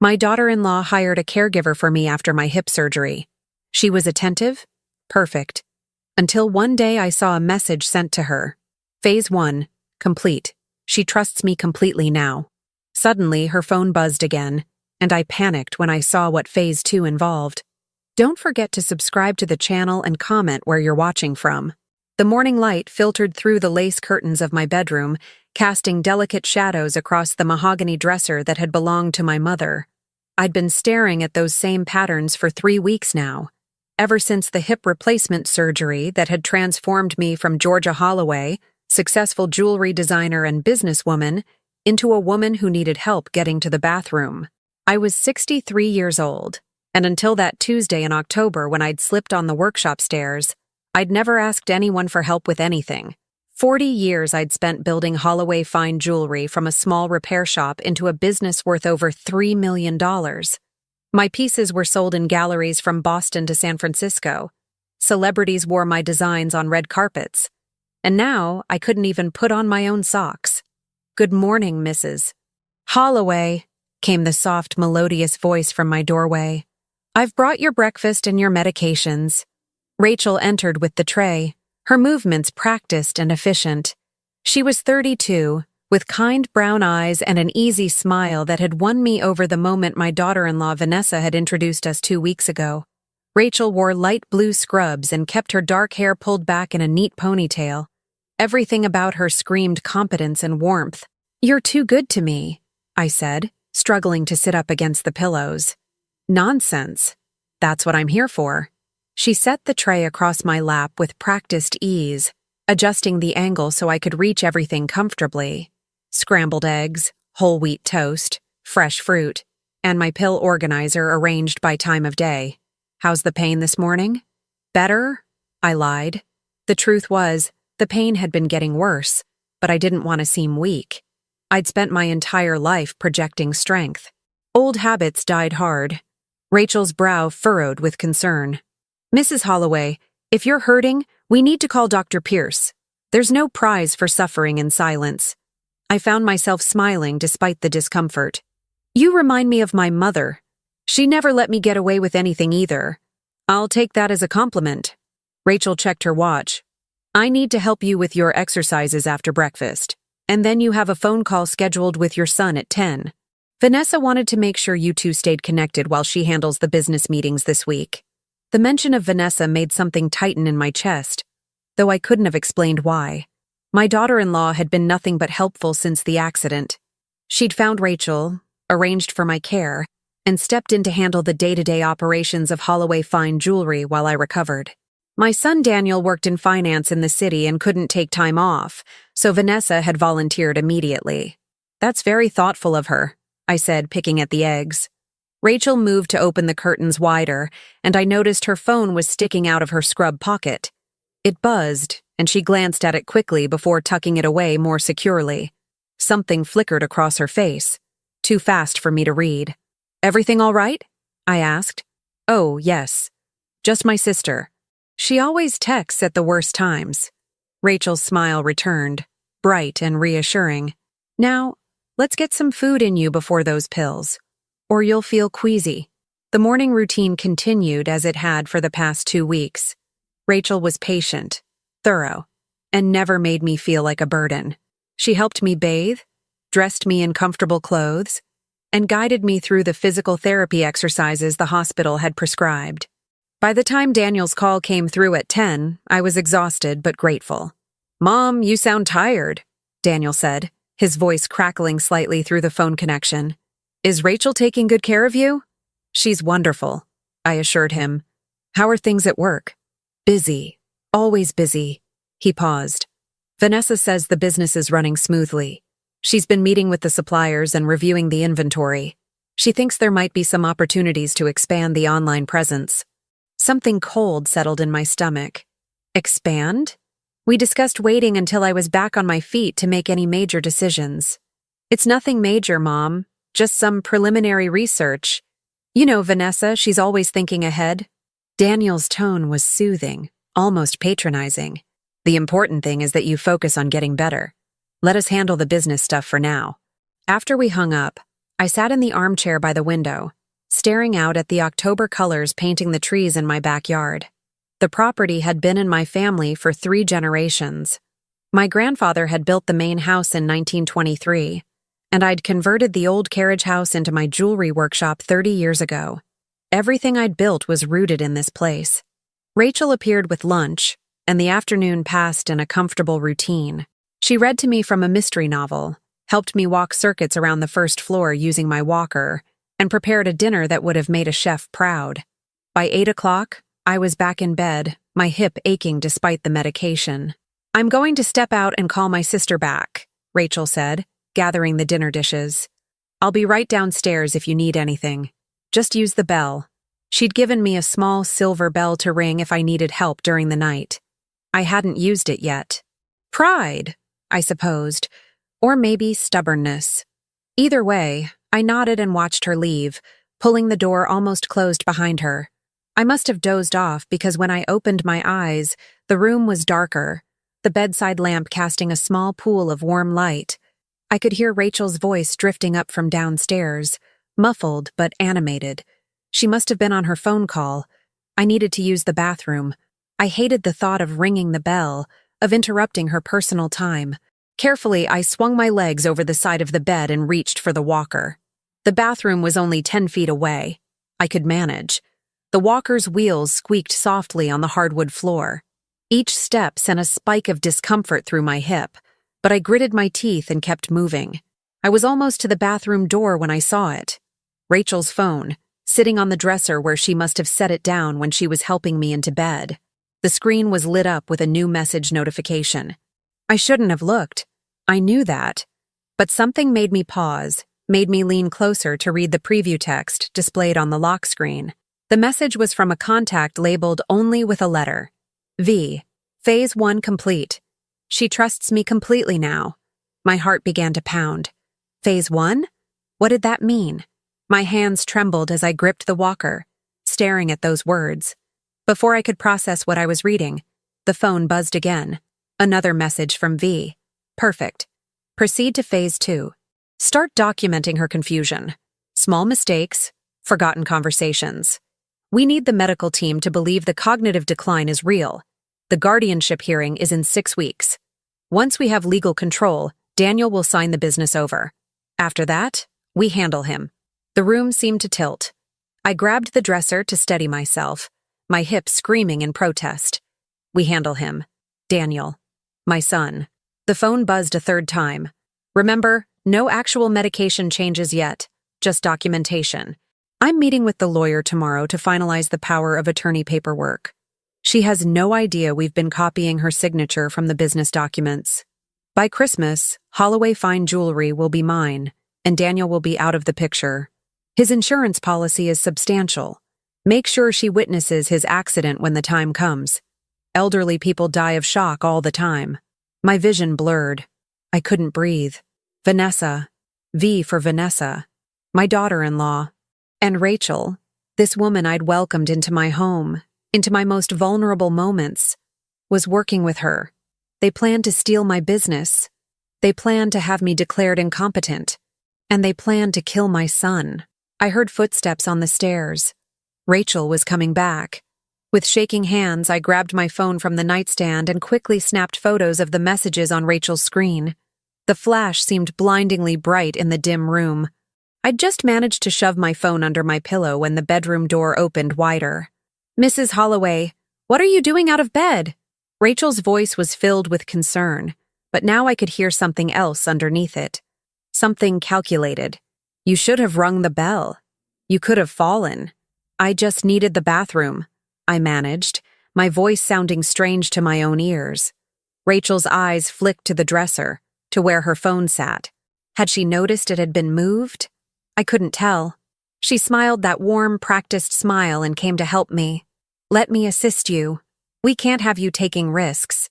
My daughter-in-law hired a caregiver for me after my hip surgery. She was attentive? Perfect. Until one day I saw a message sent to her. Phase 1, complete. She trusts me completely now. Suddenly, her phone buzzed again, and I panicked when I saw what Phase 2 involved. Don't forget to subscribe to the channel and comment where you're watching from. The morning light filtered through the lace curtains of my bedroom, casting delicate shadows across the mahogany dresser that had belonged to my mother. I'd been staring at those same patterns for 3 weeks now, ever since the hip replacement surgery that had transformed me from Georgia Holloway, successful jewelry designer and businesswoman, into a woman who needed help getting to the bathroom. I was 63 years old, and until that Tuesday in October when I'd slipped on the workshop stairs, I'd never asked anyone for help with anything. 40 years I'd spent building Holloway fine jewelry from a small repair shop into a business worth over $3 million. My pieces were sold in galleries from Boston to San Francisco. Celebrities wore my designs on red carpets. And now I couldn't even put on my own socks. "Good morning, Mrs. Holloway," came the soft, melodious voice from my doorway. "I've brought your breakfast and your medications." Rachel entered with the tray, her movements practiced and efficient. She was 32, with kind brown eyes and an easy smile that had won me over the moment my daughter-in-law Vanessa had introduced us 2 weeks ago. Rachel wore light blue scrubs and kept her dark hair pulled back in a neat ponytail. Everything about her screamed competence and warmth. "You're too good to me," I said, struggling to sit up against the pillows. "Nonsense. That's what I'm here for." She set the tray across my lap with practiced ease, adjusting the angle so I could reach everything comfortably. Scrambled eggs, whole wheat toast, fresh fruit, and my pill organizer arranged by time of day. "How's the pain this morning?" "Better?" I lied. The truth was, the pain had been getting worse, but I didn't want to seem weak. I'd spent my entire life projecting strength. Old habits died hard. Rachel's brow furrowed with concern. "Mrs. Holloway, if you're hurting, we need to call Dr. Pierce. There's no prize for suffering in silence." I found myself smiling despite the discomfort. "You remind me of my mother. She never let me get away with anything either." "I'll take that as a compliment." Rachel checked her watch. "I need to help you with your exercises after breakfast, and then you have a phone call scheduled with your son at 10. Vanessa wanted to make sure you two stayed connected while she handles the business meetings this week." The mention of Vanessa made something tighten in my chest, though I couldn't have explained why. My daughter-in-law had been nothing but helpful since the accident. She'd found Rachel, arranged for my care, and stepped in to handle the day-to-day operations of Holloway fine jewelry while I recovered. My son Daniel worked in finance in the city and couldn't take time off, so Vanessa had volunteered immediately. "That's very thoughtful of her," I said, picking at the eggs. Rachel moved to open the curtains wider, and I noticed her phone was sticking out of her scrub pocket. It buzzed, and she glanced at it quickly before tucking it away more securely. Something flickered across her face, too fast for me to read. "Everything all right?" I asked. "Oh, yes. Just my sister. She always texts at the worst times." Rachel's smile returned, bright and reassuring. "Now, let's get some food in you before those pills, or you'll feel queasy." The morning routine continued as it had for the past 2 weeks. Rachel was patient, thorough, and never made me feel like a burden. She helped me bathe, dressed me in comfortable clothes, and guided me through the physical therapy exercises the hospital had prescribed. By the time Daniel's call came through at 10, I was exhausted but grateful. "Mom, you sound tired," Daniel said, his voice crackling slightly through the phone connection. "Is Rachel taking good care of you?" "She's wonderful," I assured him. "How are things at work?" "Busy. Always busy." He paused. "Vanessa says the business is running smoothly. She's been meeting with the suppliers and reviewing the inventory. She thinks there might be some opportunities to expand the online presence." Something cold settled in my stomach. Expand? We discussed waiting until I was back on my feet to make any major decisions. "It's nothing major, Mom. Just some preliminary research. You know Vanessa, she's always thinking ahead." Daniel's tone was soothing, almost patronizing. "The important thing is that you focus on getting better. Let us handle the business stuff for now." After we hung up, I sat in the armchair by the window, staring out at the October colors painting the trees in my backyard. The property had been in my family for 3 generations. My grandfather had built the main house in 1923, and I'd converted the old carriage house into my jewelry workshop 30 years ago. Everything I'd built was rooted in this place. Rachel appeared with lunch, and the afternoon passed in a comfortable routine. She read to me from a mystery novel, helped me walk circuits around the first floor using my walker, and prepared a dinner that would have made a chef proud. By 8 o'clock, I was back in bed, my hip aching despite the medication. "I'm going to step out and call my sister back," Rachel said, gathering the dinner dishes. "I'll be right downstairs if you need anything. Just use the bell." She'd given me a small silver bell to ring if I needed help during the night. I hadn't used it yet. Pride, I supposed, or maybe stubbornness. Either way, I nodded and watched her leave, pulling the door almost closed behind her. I must have dozed off because when I opened my eyes, the room was darker, the bedside lamp casting a small pool of warm light. I could hear Rachel's voice drifting up from downstairs, muffled but animated. She must have been on her phone call. I needed to use the bathroom. I hated the thought of ringing the bell, of interrupting her personal time. Carefully, I swung my legs over the side of the bed and reached for the walker. The bathroom was only 10 feet away. I could manage. The walker's wheels squeaked softly on the hardwood floor. Each step sent a spike of discomfort through my hip, but I gritted my teeth and kept moving. I was almost to the bathroom door when I saw it. Rachel's phone, sitting on the dresser where she must have set it down when she was helping me into bed. The screen was lit up with a new message notification. I shouldn't have looked. I knew that. But something made me pause, made me lean closer to read the preview text displayed on the lock screen. The message was from a contact labeled only with a letter. V. Phase 1 complete. She trusts me completely now. My heart began to pound. Phase 1? What did that mean? My hands trembled as I gripped the walker, staring at those words. Before I could process what I was reading, the phone buzzed again. Another message from V. Perfect. Proceed to Phase 2. Start documenting her confusion. Small mistakes, forgotten conversations. We need the medical team to believe the cognitive decline is real. The guardianship hearing is in 6 weeks. Once we have legal control, Daniel will sign the business over. After that, we handle him. The room seemed to tilt. I grabbed the dresser to steady myself, my hips screaming in protest. We handle him. Daniel. My son. The phone buzzed a third time. Remember, no actual medication changes yet, just documentation. I'm meeting with the lawyer tomorrow to finalize the power of attorney paperwork. She has no idea we've been copying her signature from the business documents. By Christmas, Holloway Fine Jewelry will be mine, and Daniel will be out of the picture. His insurance policy is substantial. Make sure she witnesses his accident when the time comes. Elderly people die of shock all the time. My vision blurred. I couldn't breathe. Vanessa. V for Vanessa. My daughter-in-law. And Rachel, this woman I'd welcomed into my home, into my most vulnerable moments, was working with her. They planned to steal my business. They planned to have me declared incompetent. And they planned to kill my son. I heard footsteps on the stairs. Rachel was coming back. With shaking hands, I grabbed my phone from the nightstand and quickly snapped photos of the messages on Rachel's screen. The flash seemed blindingly bright in the dim room. I'd just managed to shove my phone under my pillow when the bedroom door opened wider. "Mrs. Holloway, what are you doing out of bed?" Rachel's voice was filled with concern, but now I could hear something else underneath it. Something calculated. "You should have rung the bell. You could have fallen. I just needed the bathroom," I managed, my voice sounding strange to my own ears. Rachel's eyes flicked to the dresser, to where her phone sat. Had she noticed it had been moved? I couldn't tell. She smiled that warm, practiced smile and came to help me. "Let me assist you. We can't have you taking risks."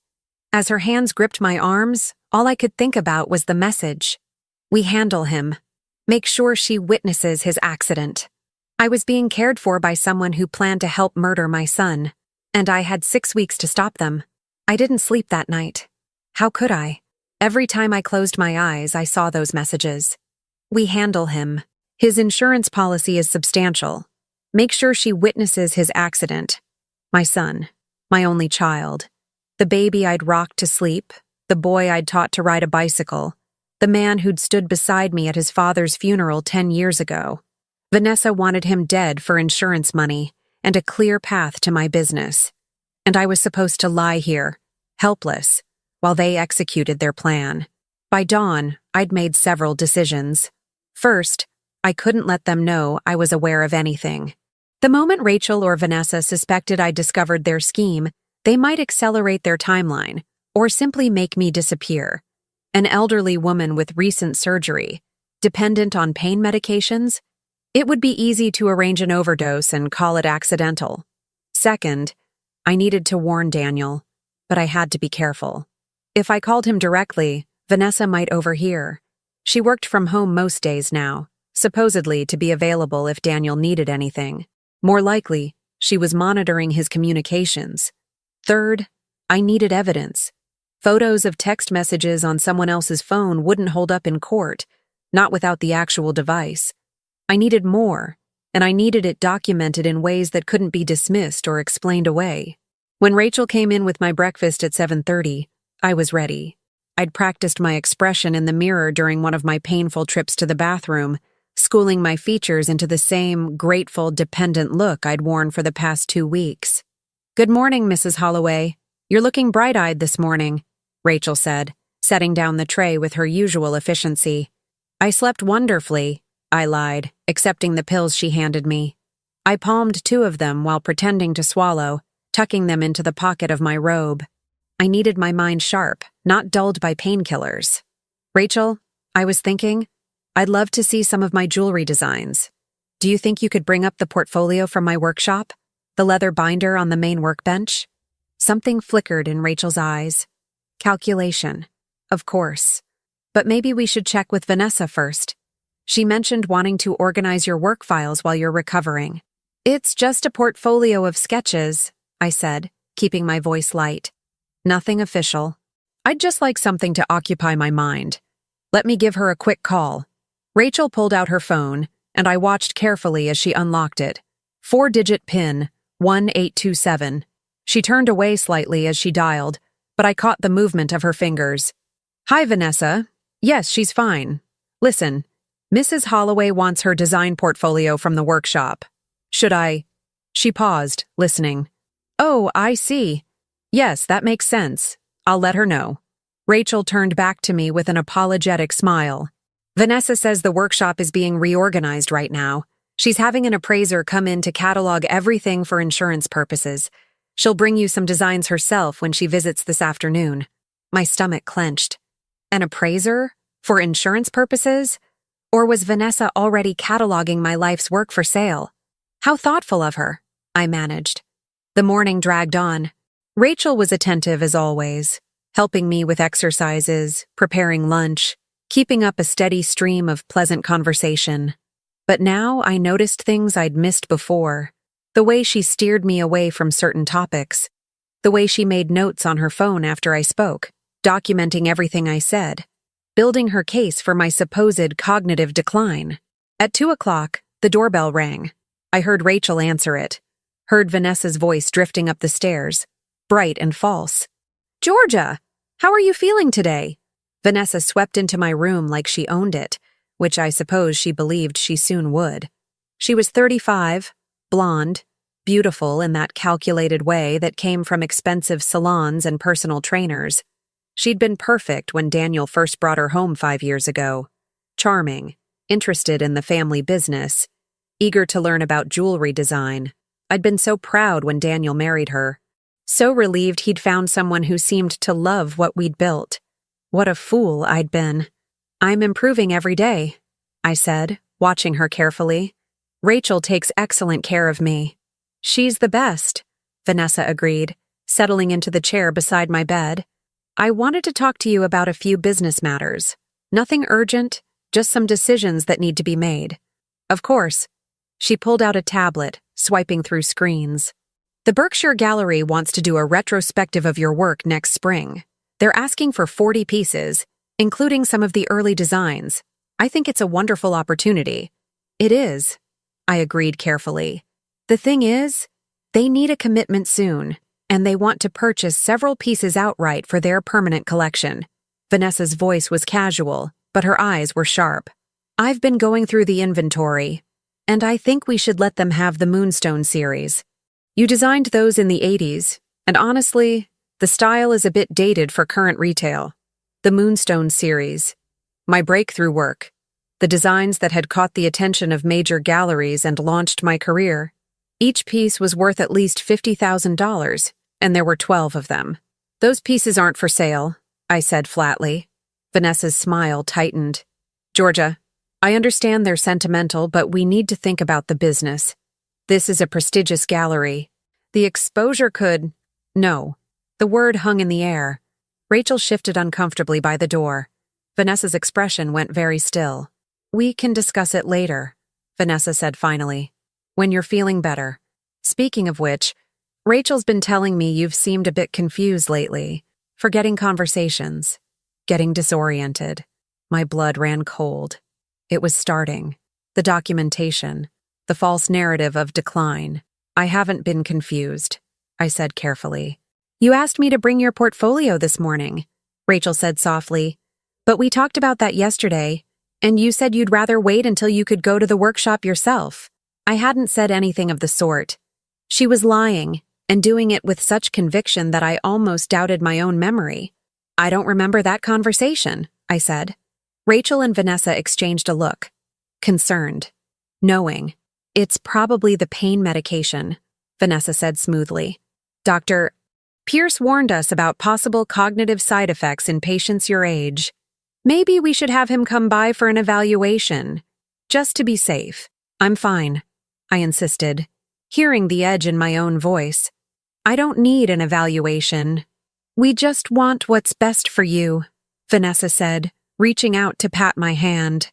As her hands gripped my arms, all I could think about was the message. We handle him. Make sure she witnesses his accident. I was being cared for by someone who planned to help murder my son, and I had 6 weeks to stop them. I didn't sleep that night. How could I? Every time I closed my eyes, I saw those messages. We handle him. His insurance policy is substantial. Make sure she witnesses his accident. My son, my only child, the baby I'd rocked to sleep, the boy I'd taught to ride a bicycle, the man who'd stood beside me at his father's funeral 10 years ago. Vanessa wanted him dead for insurance money and a clear path to my business. And I was supposed to lie here, helpless, while they executed their plan. By dawn, I'd made several decisions. First, I couldn't let them know I was aware of anything. The moment Rachel or Vanessa suspected I'd discovered their scheme, they might accelerate their timeline or simply make me disappear. An elderly woman with recent surgery, dependent on pain medications, it would be easy to arrange an overdose and call it accidental. Second, I needed to warn Daniel, but I had to be careful. If I called him directly, Vanessa might overhear. She worked from home most days now, supposedly to be available if Daniel needed anything. More likely, she was monitoring his communications. Third, I needed evidence. Photos of text messages on someone else's phone wouldn't hold up in court, not without the actual device. I needed more, and I needed it documented in ways that couldn't be dismissed or explained away. When Rachel came in with my breakfast at 7:30, I was ready. I'd practiced my expression in the mirror during one of my painful trips to the bathroom, schooling my features into the same grateful, dependent look I'd worn for the past 2 weeks. "Good morning, Mrs. Holloway. You're looking bright-eyed this morning," Rachel said, setting down the tray with her usual efficiency. "I slept wonderfully," I lied, accepting the pills she handed me. I palmed 2 of them while pretending to swallow, tucking them into the pocket of my robe. I needed my mind sharp, not dulled by painkillers. "Rachel, I was thinking, I'd love to see some of my jewelry designs. Do you think you could bring up the portfolio from my workshop? The leather binder on the main workbench?" Something flickered in Rachel's eyes. Calculation. Of course. But maybe we should check with Vanessa first. She mentioned wanting to organize your work files while you're recovering. "It's just a portfolio of sketches," I said, keeping my voice light. "Nothing official. I'd just like something to occupy my mind. Let me give her a quick call." Rachel pulled out her phone, and I watched carefully as she unlocked it. 4-digit PIN, 1827. She turned away slightly as she dialed, but I caught the movement of her fingers. "Hi, Vanessa. Yes, she's fine. Listen, Mrs. Holloway wants her design portfolio from the workshop. Should I?" She paused, listening. "Oh, I see. Yes, that makes sense. I'll let her know." Rachel turned back to me with an apologetic smile. "Vanessa says the workshop is being reorganized right now. She's having an appraiser come in to catalog everything for insurance purposes. She'll bring you some designs herself when she visits this afternoon." My stomach clenched. An appraiser? For insurance purposes? Or was Vanessa already cataloging my life's work for sale? How thoughtful of her, I managed. The morning dragged on. Rachel was attentive as always, helping me with exercises, preparing lunch, keeping up a steady stream of pleasant conversation. But now I noticed things I'd missed before. The way she steered me away from certain topics. The way she made notes on her phone after I spoke, documenting everything I said. Building her case for my supposed cognitive decline. At 2 o'clock, the doorbell rang. I heard Rachel answer it. Heard Vanessa's voice drifting up the stairs, bright and false. "Georgia, how are you feeling today?" Vanessa swept into my room like she owned it, which I suppose she believed she soon would. She was 35, blonde, beautiful in that calculated way that came from expensive salons and personal trainers. She'd been perfect when Daniel first brought her home 5 years ago. Charming, interested in the family business, eager to learn about jewelry design. I'd been so proud when Daniel married her. So relieved he'd found someone who seemed to love what we'd built. What a fool I'd been. "I'm improving every day," I said, watching her carefully. "Rachel takes excellent care of me." "She's the best," Vanessa agreed, settling into the chair beside my bed. "I wanted to talk to you about a few business matters. Nothing urgent, just some decisions that need to be made." "Of course." She pulled out a tablet, swiping through screens. "The Berkshire Gallery wants to do a retrospective of your work next spring. They're asking for 40 pieces, including some of the early designs. I think it's a wonderful opportunity. It is, I agreed carefully. The thing is, they need a commitment soon, and they want to purchase several pieces outright for their permanent collection. Vanessa's voice was casual, but her eyes were sharp. I've been going through the inventory, and I think we should let them have the Moonstone series. You designed those in the 80s, and honestly, the style is a bit dated for current retail. The Moonstone series, my breakthrough work, the designs that had caught the attention of major galleries and launched my career. Each piece was worth at least $50,000, and there were 12 of them. Those pieces aren't for sale, I said flatly. Vanessa's smile tightened. Georgia, I understand they're sentimental, but we need to think about the business. This is a prestigious gallery. The exposure could… No. The word hung in the air. Rachel shifted uncomfortably by the door. Vanessa's expression went very still. We can discuss it later, Vanessa said finally, when you're feeling better. Speaking of which, Rachel's been telling me you've seemed a bit confused lately, forgetting conversations, getting disoriented. My blood ran cold. It was starting. The documentation, the false narrative of decline. I haven't been confused, I said carefully. You asked me to bring your portfolio this morning, Rachel said softly. But we talked about that yesterday, and you said you'd rather wait until you could go to the workshop yourself. I hadn't said anything of the sort. She was lying, and doing it with such conviction that I almost doubted my own memory. I don't remember that conversation, I said. Rachel and Vanessa exchanged a look. Concerned. Knowing. It's probably the pain medication, Vanessa said smoothly. Dr. Pierce warned us about possible cognitive side effects in patients your age. Maybe we should have him come by for an evaluation. Just to be safe. I'm fine, I insisted, hearing the edge in my own voice. I don't need an evaluation. We just want what's best for you, Vanessa said, reaching out to pat my hand.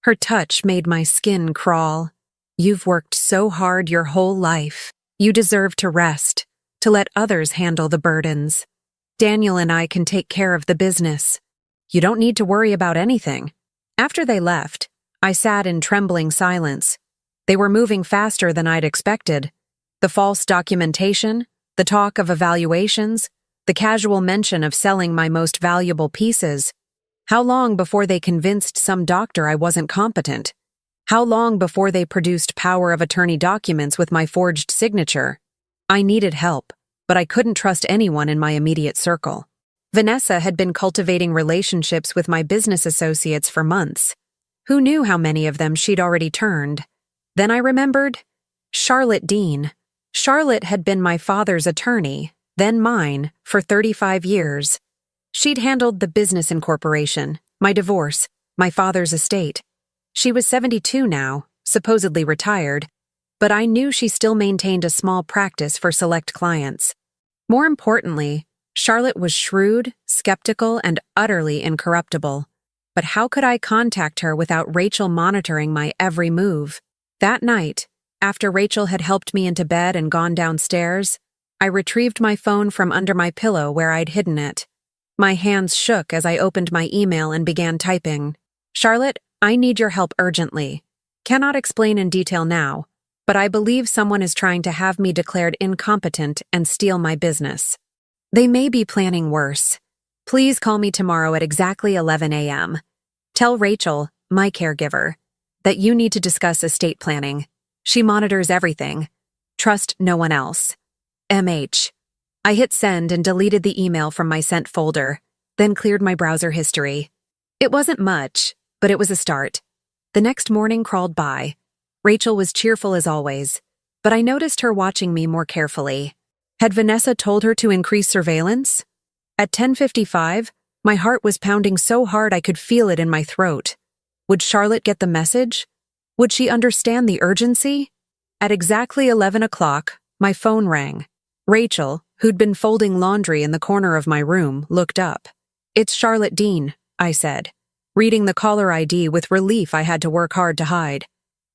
Her touch made my skin crawl. You've worked so hard your whole life. You deserve to rest, to let others handle the burdens. Daniel and I can take care of the business. You don't need to worry about anything. After they left, I sat in trembling silence. They were moving faster than I'd expected. The false documentation, the talk of evaluations, the casual mention of selling my most valuable pieces. How long before they convinced some doctor I wasn't competent? How long before they produced power of attorney documents with my forged signature? I needed help, but I couldn't trust anyone in my immediate circle. Vanessa had been cultivating relationships with my business associates for months. Who knew how many of them she'd already turned? Then I remembered Charlotte Dean. Charlotte had been my father's attorney, then mine, for 35 years. She'd handled the business incorporation, my divorce, my father's estate. She was 72 now, supposedly retired, but I knew she still maintained a small practice for select clients. More importantly, Charlotte was shrewd, skeptical, and utterly incorruptible. But how could I contact her without Rachel monitoring my every move? That night, after Rachel had helped me into bed and gone downstairs, I retrieved my phone from under my pillow where I'd hidden it. My hands shook as I opened my email and began typing. Charlotte, I need your help urgently. Cannot explain in detail now, but I believe someone is trying to have me declared incompetent and steal my business. They may be planning worse. Please call me tomorrow at exactly 11 a.m. Tell Rachel, my caregiver, that you need to discuss estate planning. She monitors everything. Trust no one else. MH. I hit send and deleted the email from my sent folder, then cleared my browser history. It wasn't much, but it was a start. The next morning crawled by. Rachel was cheerful as always, but I noticed her watching me more carefully. Had Vanessa told her to increase surveillance? At 10:55, my heart was pounding so hard I could feel it in my throat. Would Charlotte get the message? Would she understand the urgency? At exactly 11 o'clock, my phone rang. Rachel, who'd been folding laundry in the corner of my room, looked up. It's Charlotte Dean, I said, reading the caller ID with relief I had to work hard to hide.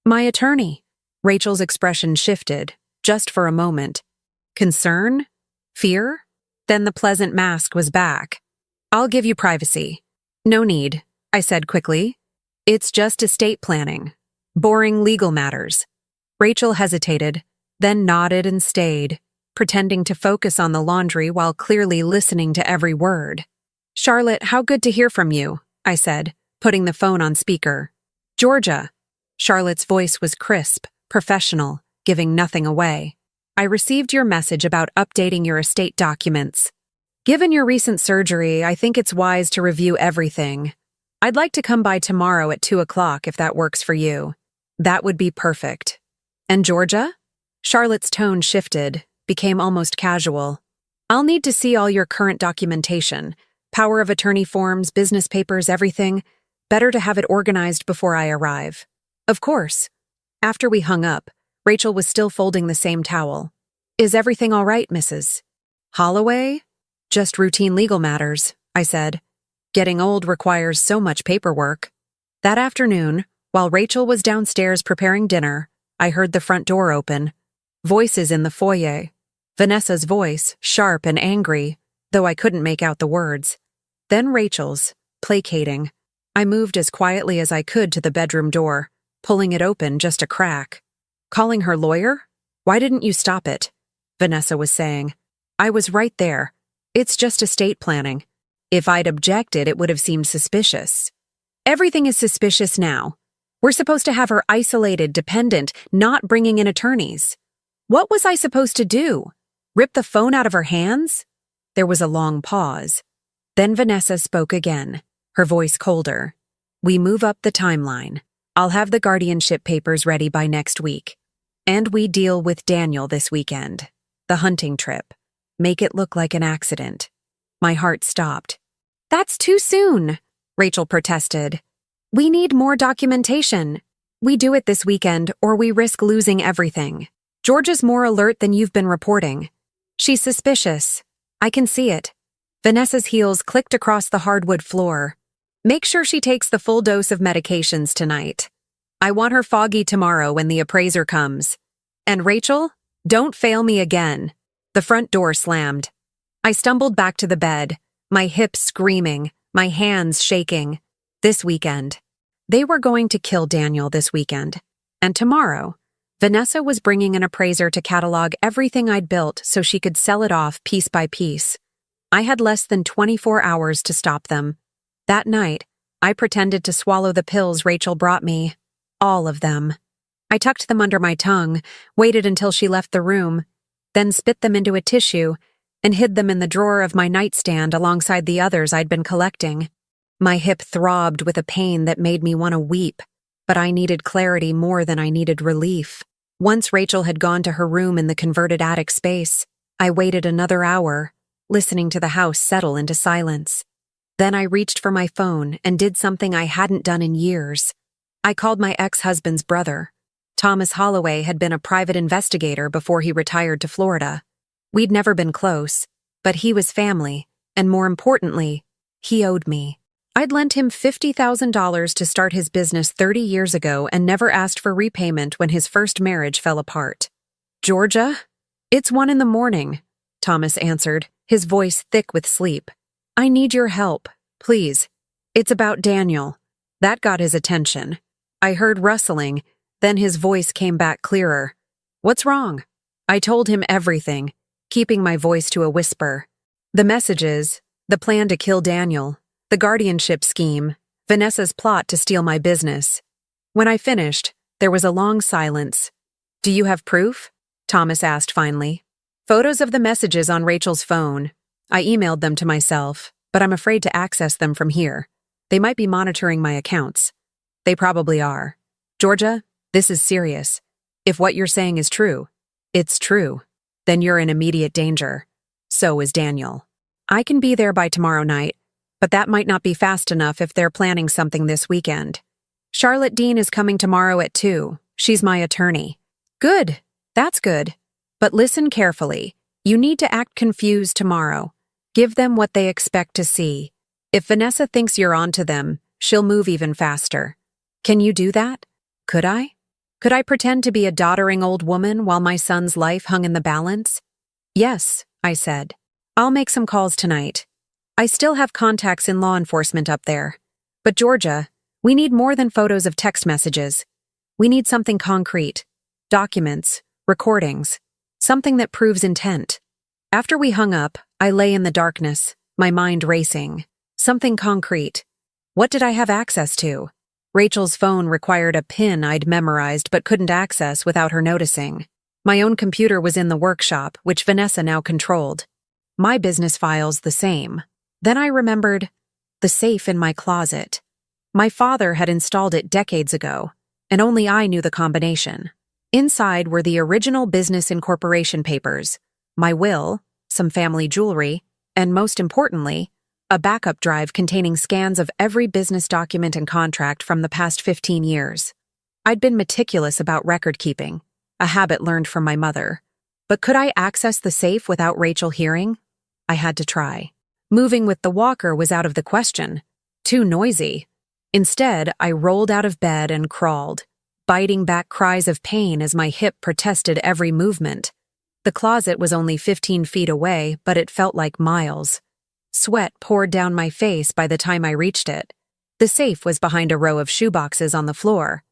My attorney. Rachel's expression shifted, just for a moment. Concern? Fear? Then the pleasant mask was back. I'll give you privacy. No need, I said quickly. It's just estate planning. Boring legal matters. Rachel hesitated, then nodded and stayed, pretending to focus on the laundry while clearly listening to every word. "Charlotte, how good to hear from you," I said, putting the phone on speaker. "Georgia." Charlotte's voice was crisp, professional, giving nothing away. "I received your message about updating your estate documents. Given your recent surgery, I think it's wise to review everything. I'd like to come by tomorrow at 2 o'clock if that works for you." "That would be perfect." "And Georgia?" Charlotte's tone shifted, became almost casual. "I'll need to see all your current documentation. Power of attorney forms, business papers, everything. Better to have it organized before I arrive." "Of course." After we hung up, Rachel was still folding the same towel. "Is everything all right, Mrs. Holloway?" "Just routine legal matters," I said. "Getting old requires so much paperwork." That afternoon, while Rachel was downstairs preparing dinner, I heard the front door open. Voices in the foyer. Vanessa's voice, sharp and angry, though I couldn't make out the words. Then Rachel's, placating. I moved as quietly as I could to the bedroom door, pulling it open just a crack. "Calling her lawyer? Why didn't you stop it?" Vanessa was saying. "I was right there. It's just estate planning. If I'd objected, it would have seemed suspicious." "Everything is suspicious now. We're supposed to have her isolated, dependent, not bringing in attorneys. What was I supposed to do? Rip the phone out of her hands?" There was a long pause. Then Vanessa spoke again, her voice colder. "We move up the timeline. I'll have the guardianship papers ready by next week. And we deal with Daniel this weekend. The hunting trip. Make it look like an accident." My heart stopped. "That's too soon," Rachel protested. "We need more documentation. We do it this weekend or we risk losing everything. Georgia's more alert than you've been reporting. She's suspicious. I can see it." Vanessa's heels clicked across the hardwood floor. "Make sure she takes the full dose of medications tonight. I want her foggy tomorrow when the appraiser comes. And Rachel, don't fail me again." The front door slammed. I stumbled back to the bed, my hips screaming, my hands shaking. This weekend. They were going to kill Daniel this weekend. And tomorrow, Vanessa was bringing an appraiser to catalog everything I'd built so she could sell it off piece by piece. I had less than 24 hours to stop them. That night, I pretended to swallow the pills Rachel brought me. All of them. I tucked them under my tongue, waited until she left the room, then spit them into a tissue and hid them in the drawer of my nightstand alongside the others I'd been collecting. My hip throbbed with a pain that made me want to weep, but I needed clarity more than I needed relief. Once Rachel had gone to her room in the converted attic space, I waited another hour, listening to the house settle into silence. Then I reached for my phone and did something I hadn't done in years. I called my ex-husband's brother. Thomas Holloway had been a private investigator before he retired to Florida. We'd never been close, but he was family, and more importantly, he owed me. I'd lent him $50,000 to start his business 30 years ago and never asked for repayment when his first marriage fell apart. "Georgia? It's 1 a.m, Thomas answered, his voice thick with sleep. "I need your help, please. It's about Daniel." That got his attention. I heard rustling, then his voice came back clearer. "What's wrong?" I told him everything, keeping my voice to a whisper. The messages, the plan to kill Daniel, the guardianship scheme, Vanessa's plot to steal my business. When I finished, there was a long silence. "Do you have proof?" Thomas asked finally. "Photos of the messages on Rachel's phone. I emailed them to myself, but I'm afraid to access them from here. They might be monitoring my accounts." "They probably are. Georgia, this is serious. If what you're saying is true, it's true, then you're in immediate danger. So is Daniel. I can be there by tomorrow night, but that might not be fast enough if they're planning something this weekend. Charlotte Dean is coming tomorrow at 2. She's my attorney." "Good. That's good. But listen carefully. You need to act confused tomorrow. Give them what they expect to see. If Vanessa thinks you're onto them, she'll move even faster. Can you do that? Could I? Could I pretend to be a doddering old woman while my son's life hung in the balance?" "Yes," I said. "I'll make some calls tonight. I still have contacts in law enforcement up there. But Georgia, we need more than photos of text messages. We need something concrete. Documents, recordings, something that proves intent. After we hung up, I lay in the darkness, my mind racing. Something concrete. What did I have access to? Rachel's phone required a PIN I'd memorized but couldn't access without her noticing. My own computer was in the workshop, which Vanessa now controlled. My business files the same. Then I remembered the safe in my closet. My father had installed it decades ago, and only I knew the combination. Inside were the original business incorporation papers, my will, some family jewelry, and most importantly, a backup drive containing scans of every business document and contract from the past 15 years. I'd been meticulous about record keeping, a habit learned from my mother. But could I access the safe without Rachel hearing? I had to try. Moving with the walker was out of the question. Too noisy. Instead, I rolled out of bed and crawled, biting back cries of pain as my hip protested every movement. The closet was only 15 feet away, but it felt like miles. Sweat poured down my face by the time I reached it. The safe was behind a row of shoeboxes on the floor.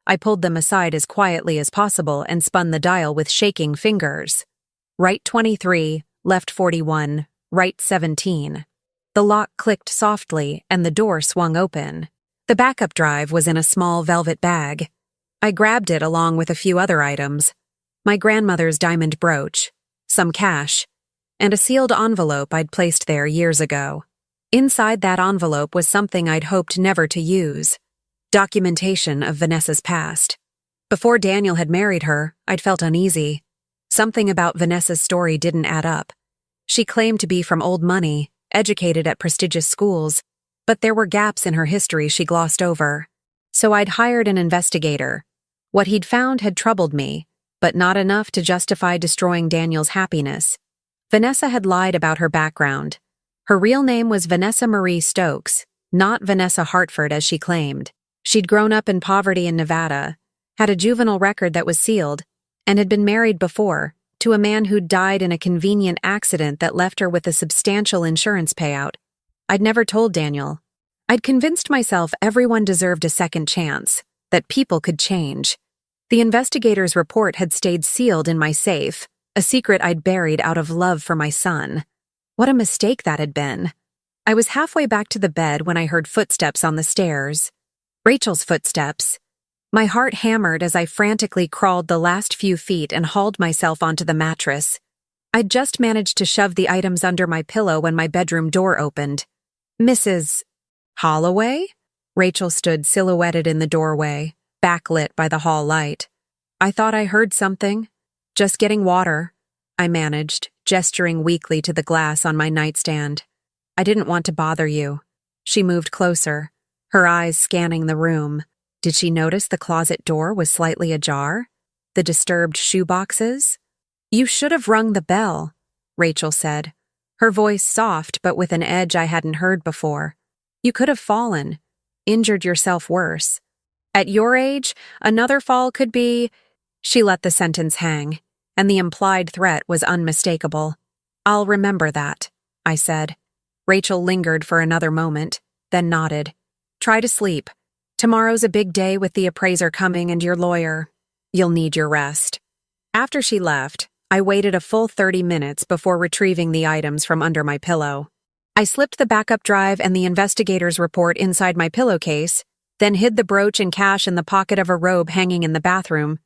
I pulled them aside as quietly as possible and spun the dial with shaking fingers. Right 23, left 41, right 17. The lock clicked softly and the door swung open. The backup drive was in a small velvet bag. I grabbed it along with a few other items. My grandmother's diamond brooch, some cash, and a sealed envelope I'd placed there years ago. Inside that envelope was something I'd hoped never to use. Documentation of Vanessa's past. Before Daniel had married her, I'd felt uneasy. Something about Vanessa's story didn't add up. She claimed to be from old money, educated at prestigious schools, but there were gaps in her history she glossed over. So I'd hired an investigator. What he'd found had troubled me, but not enough to justify destroying Daniel's happiness. Vanessa had lied about her background. Her real name was Vanessa Marie Stokes, not Vanessa Hartford as she claimed. She'd grown up in poverty in Nevada, had a juvenile record that was sealed, and had been married before, to a man who'd died in a convenient accident that left her with a substantial insurance payout. I'd never told Daniel. I'd convinced myself everyone deserved a second chance, that people could change. The investigator's report had stayed sealed in my safe, a secret I'd buried out of love for my son. What a mistake that had been. I was halfway back to the bed when I heard footsteps on the stairs. Rachel's footsteps. My heart hammered as I frantically crawled the last few feet and hauled myself onto the mattress. I'd just managed to shove the items under my pillow when my bedroom door opened. Mrs. Holloway? Rachel stood silhouetted in the doorway, backlit by the hall light. I thought I heard something. Just getting water, I managed, gesturing weakly to the glass on my nightstand. I didn't want to bother you. She moved closer, her eyes scanning the room. Did she notice the closet door was slightly ajar? The disturbed shoeboxes? You should have rung the bell, Rachel said, her voice soft but with an edge I hadn't heard before. You could have fallen, injured yourself worse. At your age, another fall could be... She let the sentence hang, and the implied threat was unmistakable. I'll remember that, I said. Rachel lingered for another moment, then nodded. Try to sleep. Tomorrow's a big day with the appraiser coming and your lawyer. You'll need your rest. After she left, I waited a full 30 minutes before retrieving the items from under my pillow. I slipped the backup drive and the investigator's report inside my pillowcase, then hid the brooch and cash in the pocket of a robe hanging in the bathroom.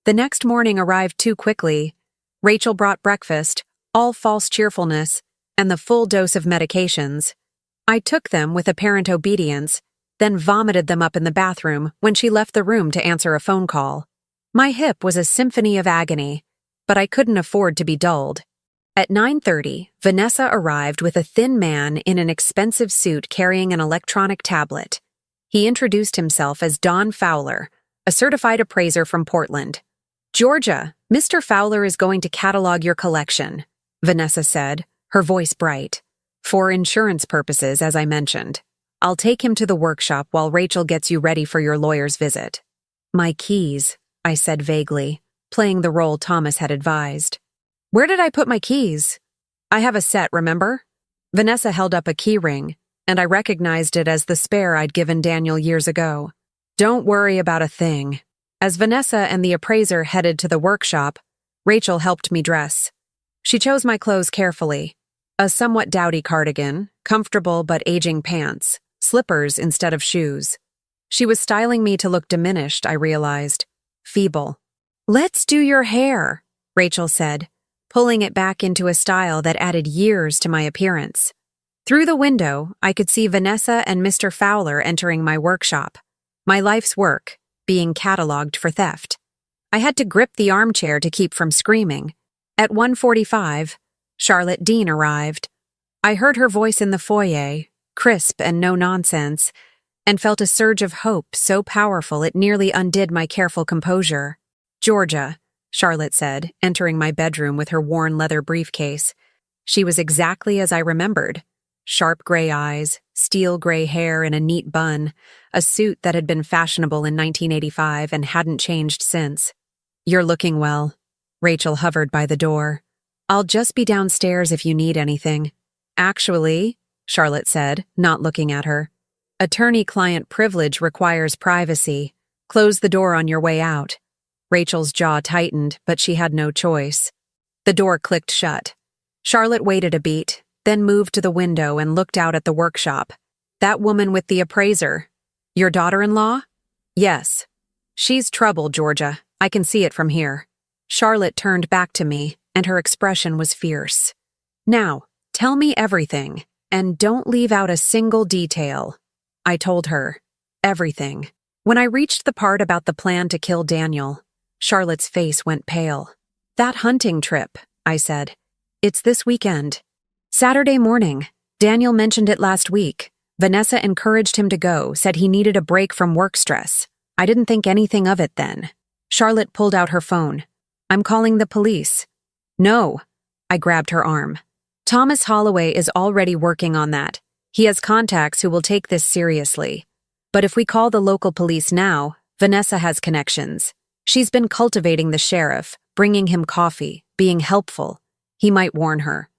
The next morning arrived too quickly. Rachel brought breakfast, all false cheerfulness, and the full dose of medications. I took them with apparent obedience, then vomited them up in the bathroom when she left the room to answer a phone call. My hip was a symphony of agony, but I couldn't afford to be dulled. At 9:30, Vanessa arrived with a thin man in an expensive suit carrying an electronic tablet. He introduced himself as Don Fowler, a certified appraiser from Portland. Georgia, Mr. Fowler is going to catalog your collection, Vanessa said, her voice bright. For insurance purposes, as I mentioned. I'll take him to the workshop while Rachel gets you ready for your lawyer's visit. My keys, I said vaguely, playing the role Thomas had advised. Where did I put my keys? I have a set, remember? Vanessa held up a key ring, and I recognized it as the spare I'd given Daniel years ago. Don't worry about a thing. As Vanessa and the appraiser headed to the workshop, Rachel helped me dress. She chose my clothes carefully. A somewhat dowdy cardigan, comfortable but aging pants, slippers instead of shoes. She was styling me to look diminished, I realized. Feeble. "Let's do your hair," Rachel said, pulling it back into a style that added years to my appearance. Through the window, I could see Vanessa and Mr. Fowler entering my workshop. My life's work, being cataloged for theft. I had to grip the armchair to keep from screaming. At 1:45, Charlotte Dean arrived. I heard her voice in the foyer, crisp and no nonsense, and felt a surge of hope so powerful it nearly undid my careful composure. "Georgia," Charlotte said, entering my bedroom with her worn leather briefcase. She was exactly as I remembered. Sharp gray eyes, steel gray hair in a neat bun, a suit that had been fashionable in 1985 and hadn't changed since. "You're looking well." Rachel hovered by the door. "I'll just be downstairs if you need anything." "Actually," Charlotte said, not looking at her, "attorney-client privilege requires privacy. Close the door on your way out." Rachel's jaw tightened, but she had no choice. The door clicked shut. Charlotte waited a beat, then moved to the window and looked out at the workshop. "That woman with the appraiser. Your daughter-in-law?" "Yes." "She's trouble, Georgia. I can see it from here." Charlotte turned back to me, and her expression was fierce. "Now, tell me everything, and don't leave out a single detail." I told her. Everything. When I reached the part about the plan to kill Daniel, Charlotte's face went pale. "That hunting trip," I said. "It's this weekend." "Saturday morning. Daniel mentioned it last week. Vanessa encouraged him to go, said he needed a break from work stress. I didn't think anything of it then." Charlotte pulled out her phone. "I'm calling the police." "No." I grabbed her arm. "Thomas Holloway is already working on that. He has contacts who will take this seriously. But if we call the local police now, Vanessa has connections. She's been cultivating the sheriff, bringing him coffee, being helpful. He might warn her."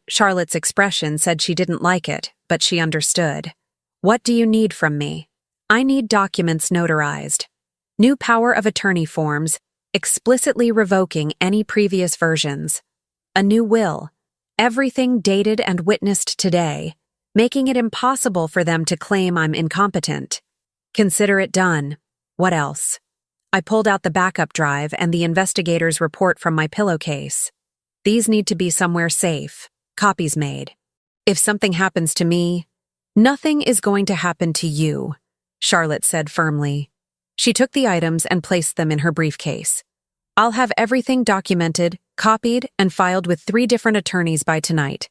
Charlotte's expression said she didn't like it, but she understood. "What do you need from me?" "I need documents notarized. New power of attorney forms, explicitly revoking any previous versions. A new will. Everything dated and witnessed today, making it impossible for them to claim I'm incompetent. Consider it done. What else?" I pulled out the backup drive and the investigator's report from my pillowcase. "These need to be somewhere safe. Copies made. If something happens to me—" "Nothing is going to happen to you," Charlotte said firmly. She took the items and placed them in her briefcase. "I'll have everything documented, copied, and filed with 3 different attorneys by tonight.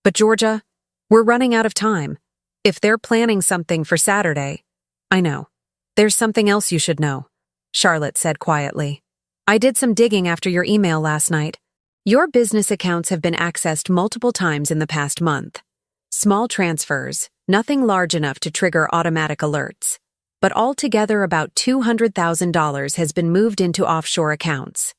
But Georgia, we're running out of time. If they're planning something for Saturday—" "I know. There's something else you should know," Charlotte said quietly. "I did some digging after your email last night. Your business accounts have been accessed multiple times in the past month. Small transfers, nothing large enough to trigger automatic alerts. But altogether about $200,000 has been moved into offshore accounts.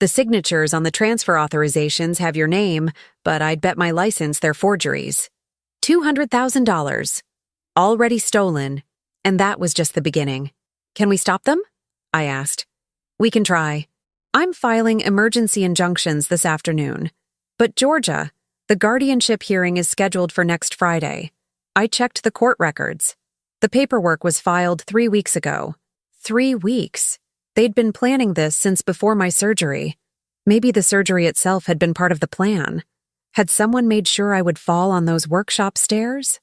The signatures on the transfer authorizations have your name, but I'd bet my license they're forgeries. $200,000. Already stolen, and that was just the beginning. Can we stop them?" I asked. "We can try. I'm filing emergency injunctions this afternoon. But Georgia, the guardianship hearing is scheduled for next Friday. I checked the court records. The paperwork was filed 3 weeks ago." 3 weeks? They'd been planning this since before my surgery. Maybe the surgery itself had been part of the plan. Had someone made sure I would fall on those workshop stairs?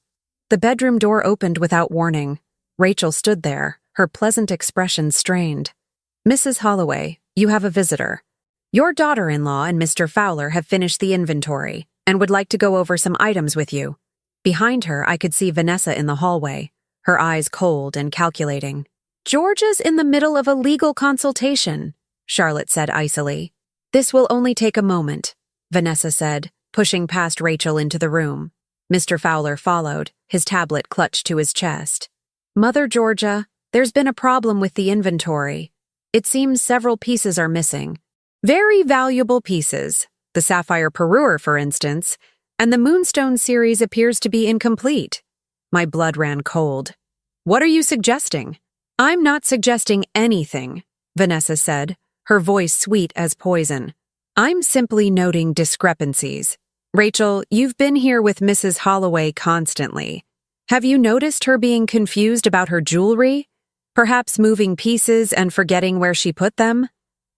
The bedroom door opened without warning. Rachel stood there, her pleasant expression strained. "Mrs. Holloway, you have a visitor. Your daughter-in-law and Mr. Fowler have finished the inventory and would like to go over some items with you." Behind her, I could see Vanessa in the hallway, her eyes cold and calculating. "Georgia's in the middle of a legal consultation," Charlotte said icily. "This will only take a moment," Vanessa said, pushing past Rachel into the room. Mr. Fowler followed, his tablet clutched to his chest. "Mother Georgia, there's been a problem with the inventory. It seems several pieces are missing. Very valuable pieces, the sapphire parure, for instance, and the moonstone series appears to be incomplete." My blood ran cold. "What are you suggesting?" "I'm not suggesting anything," Vanessa said, her voice sweet as poison. "I'm simply noting discrepancies. Rachel, you've been here with Mrs. Holloway constantly. Have you noticed her being confused about her jewelry? Perhaps moving pieces and forgetting where she put them?"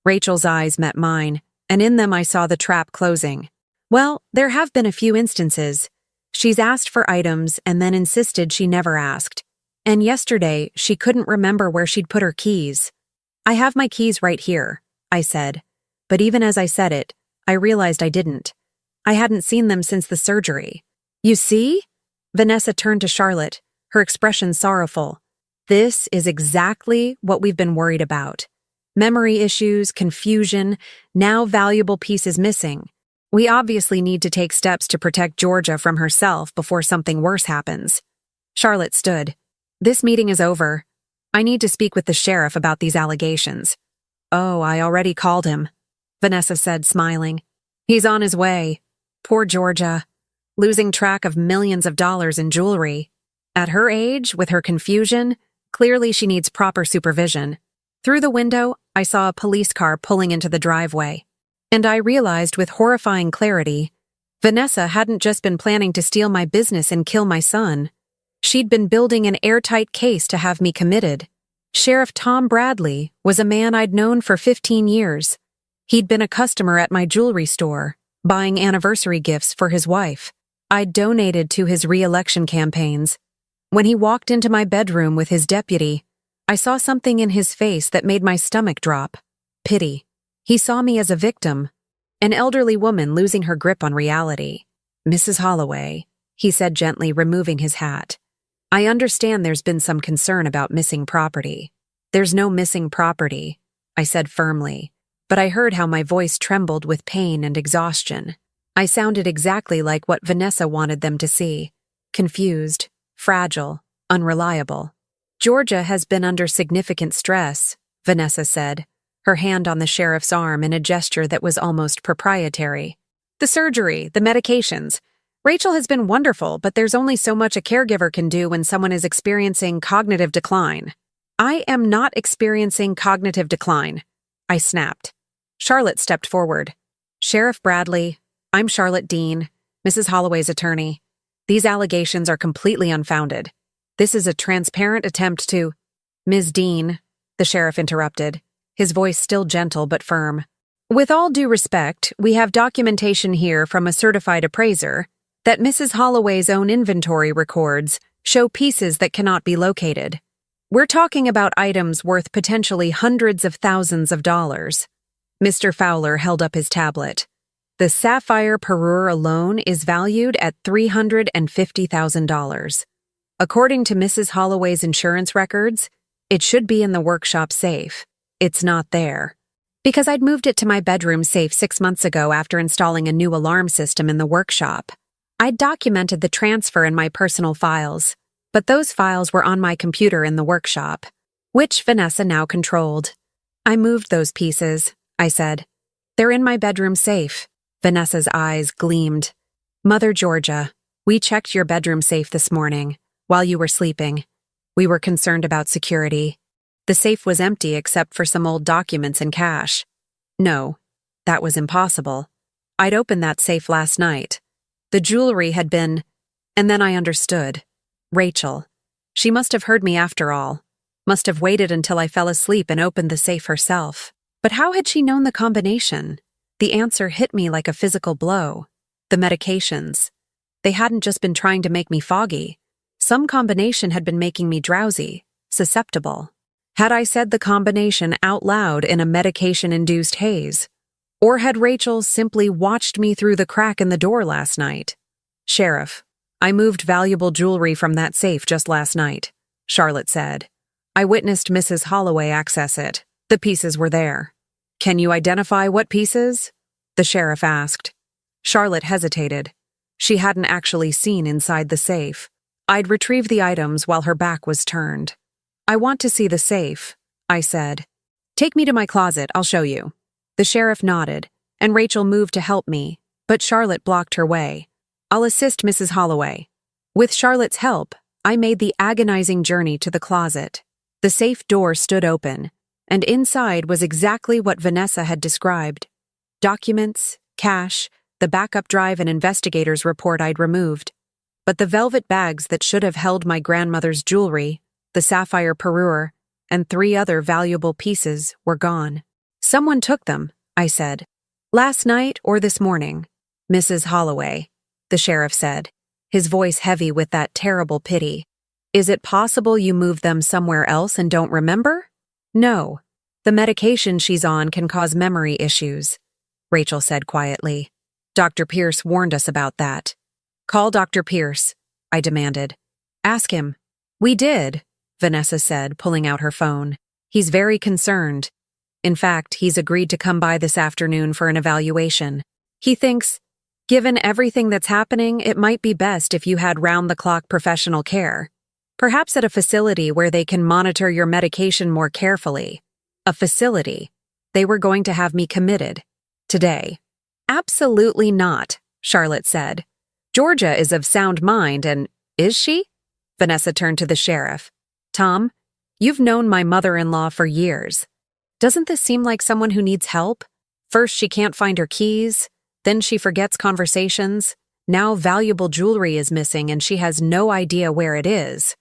Rachel's eyes met mine, and in them I saw the trap closing. "Well, there have been a few instances. She's asked for items and then insisted she never asked. And yesterday, she couldn't remember where she'd put her keys." "I have my keys right here," I said. But even as I said it, I realized I didn't. I hadn't seen them since the surgery. "You see?" Vanessa turned to Charlotte, her expression sorrowful. "This is exactly what we've been worried about. Memory issues, confusion, now valuable pieces missing. We obviously need to take steps to protect Georgia from herself before something worse happens." Charlotte stood. "This meeting is over. I need to speak with the sheriff about these allegations." "Oh, I already called him," Vanessa said, smiling. "He's on his way. Poor Georgia. Losing track of millions of dollars in jewelry. At her age, with her confusion, clearly she needs proper supervision." Through the window, I saw a police car pulling into the driveway. And I realized with horrifying clarity, Vanessa hadn't just been planning to steal my business and kill my son. She'd been building an airtight case to have me committed. Sheriff Tom Bradley was a man I'd known for 15 years. He'd been a customer at my jewelry store, buying anniversary gifts for his wife. I'd donated to his re-election campaigns. When he walked into my bedroom with his deputy, I saw something in his face that made my stomach drop. Pity. He saw me as a victim, an elderly woman losing her grip on reality. "Mrs. Holloway," he said gently, removing his hat. "I understand there's been some concern about missing property." "There's no missing property," I said firmly, but I heard how my voice trembled with pain and exhaustion. I sounded exactly like what Vanessa wanted them to see. Confused, fragile, unreliable. "Georgia has been under significant stress," Vanessa said, her hand on the sheriff's arm in a gesture that was almost proprietary. "The surgery, the medications. Rachel has been wonderful, but there's only so much a caregiver can do when someone is experiencing cognitive decline." "I am not experiencing cognitive decline," I snapped. Charlotte stepped forward. "Sheriff Bradley, I'm Charlotte Dean, Mrs. Holloway's attorney. These allegations are completely unfounded. This is a transparent attempt to—" "Ms. Dean," the sheriff interrupted, his voice still gentle but firm. "With all due respect, we have documentation here from a certified appraiser that Mrs. Holloway's own inventory records show pieces that cannot be located. We're talking about items worth potentially hundreds of thousands of dollars." Mr. Fowler held up his tablet. "The sapphire parure alone is valued at $350,000. According to Mrs. Holloway's insurance records, it should be in the workshop safe. It's not there. Because I'd moved it to my bedroom safe 6 months ago after installing a new alarm system in the workshop. I'd documented the transfer in my personal files, but those files were on my computer in the workshop, which Vanessa now controlled. I moved those pieces," I said. "They're in my bedroom safe." Vanessa's eyes gleamed. "Mother Georgia, we checked your bedroom safe this morning, while you were sleeping. We were concerned about security. The safe was empty except for some old documents and cash. No, that was impossible. I'd opened that safe last night. The jewelry had been—" And then I understood. Rachel. She must have heard me after all. Must have waited until I fell asleep and opened the safe herself. But how had she known the combination? The answer hit me like a physical blow. The medications. They hadn't just been trying to make me foggy. Some combination had been making me drowsy, susceptible. Had I said the combination out loud in a medication-induced haze? Or had Rachel simply watched me through the crack in the door last night? "Sheriff, I moved valuable jewelry from that safe just last night," Charlotte said. "I witnessed Mrs. Holloway access it. The pieces were there." "Can you identify what pieces?" the sheriff asked. Charlotte hesitated. She hadn't actually seen inside the safe. I'd retrieved the items while her back was turned. "I want to see the safe," I said. "Take me to my closet, I'll show you." The sheriff nodded, and Rachel moved to help me, but Charlotte blocked her way. "I'll assist Mrs. Holloway." With Charlotte's help, I made the agonizing journey to the closet. The safe door stood open, and inside was exactly what Vanessa had described. Documents, cash, the backup drive and investigator's report I'd removed. But the velvet bags that should have held my grandmother's jewelry, the sapphire parure, and 3 other valuable pieces were gone. Someone took them, I said. Last night or this morning. Mrs. Holloway, the sheriff said, his voice heavy with that terrible pity. Is it possible you moved them somewhere else and don't remember? No. The medication she's on can cause memory issues, Rachel said quietly. Dr. Pierce warned us about that. Call Dr. Pierce, I demanded. Ask him. We did, Vanessa said, pulling out her phone. He's very concerned. In fact, he's agreed to come by this afternoon for an evaluation. He thinks, given everything that's happening, it might be best if you had round-the-clock professional care. Perhaps at a facility where they can monitor your medication more carefully. A facility. They were going to have me committed. Today. Absolutely not, Charlotte said. Georgia is of sound mind and, is she? Vanessa turned to the sheriff. Tom, you've known my mother-in-law for years. Doesn't this seem like someone who needs help? First she can't find her keys, then she forgets conversations. Now valuable jewelry is missing and she has no idea where it is.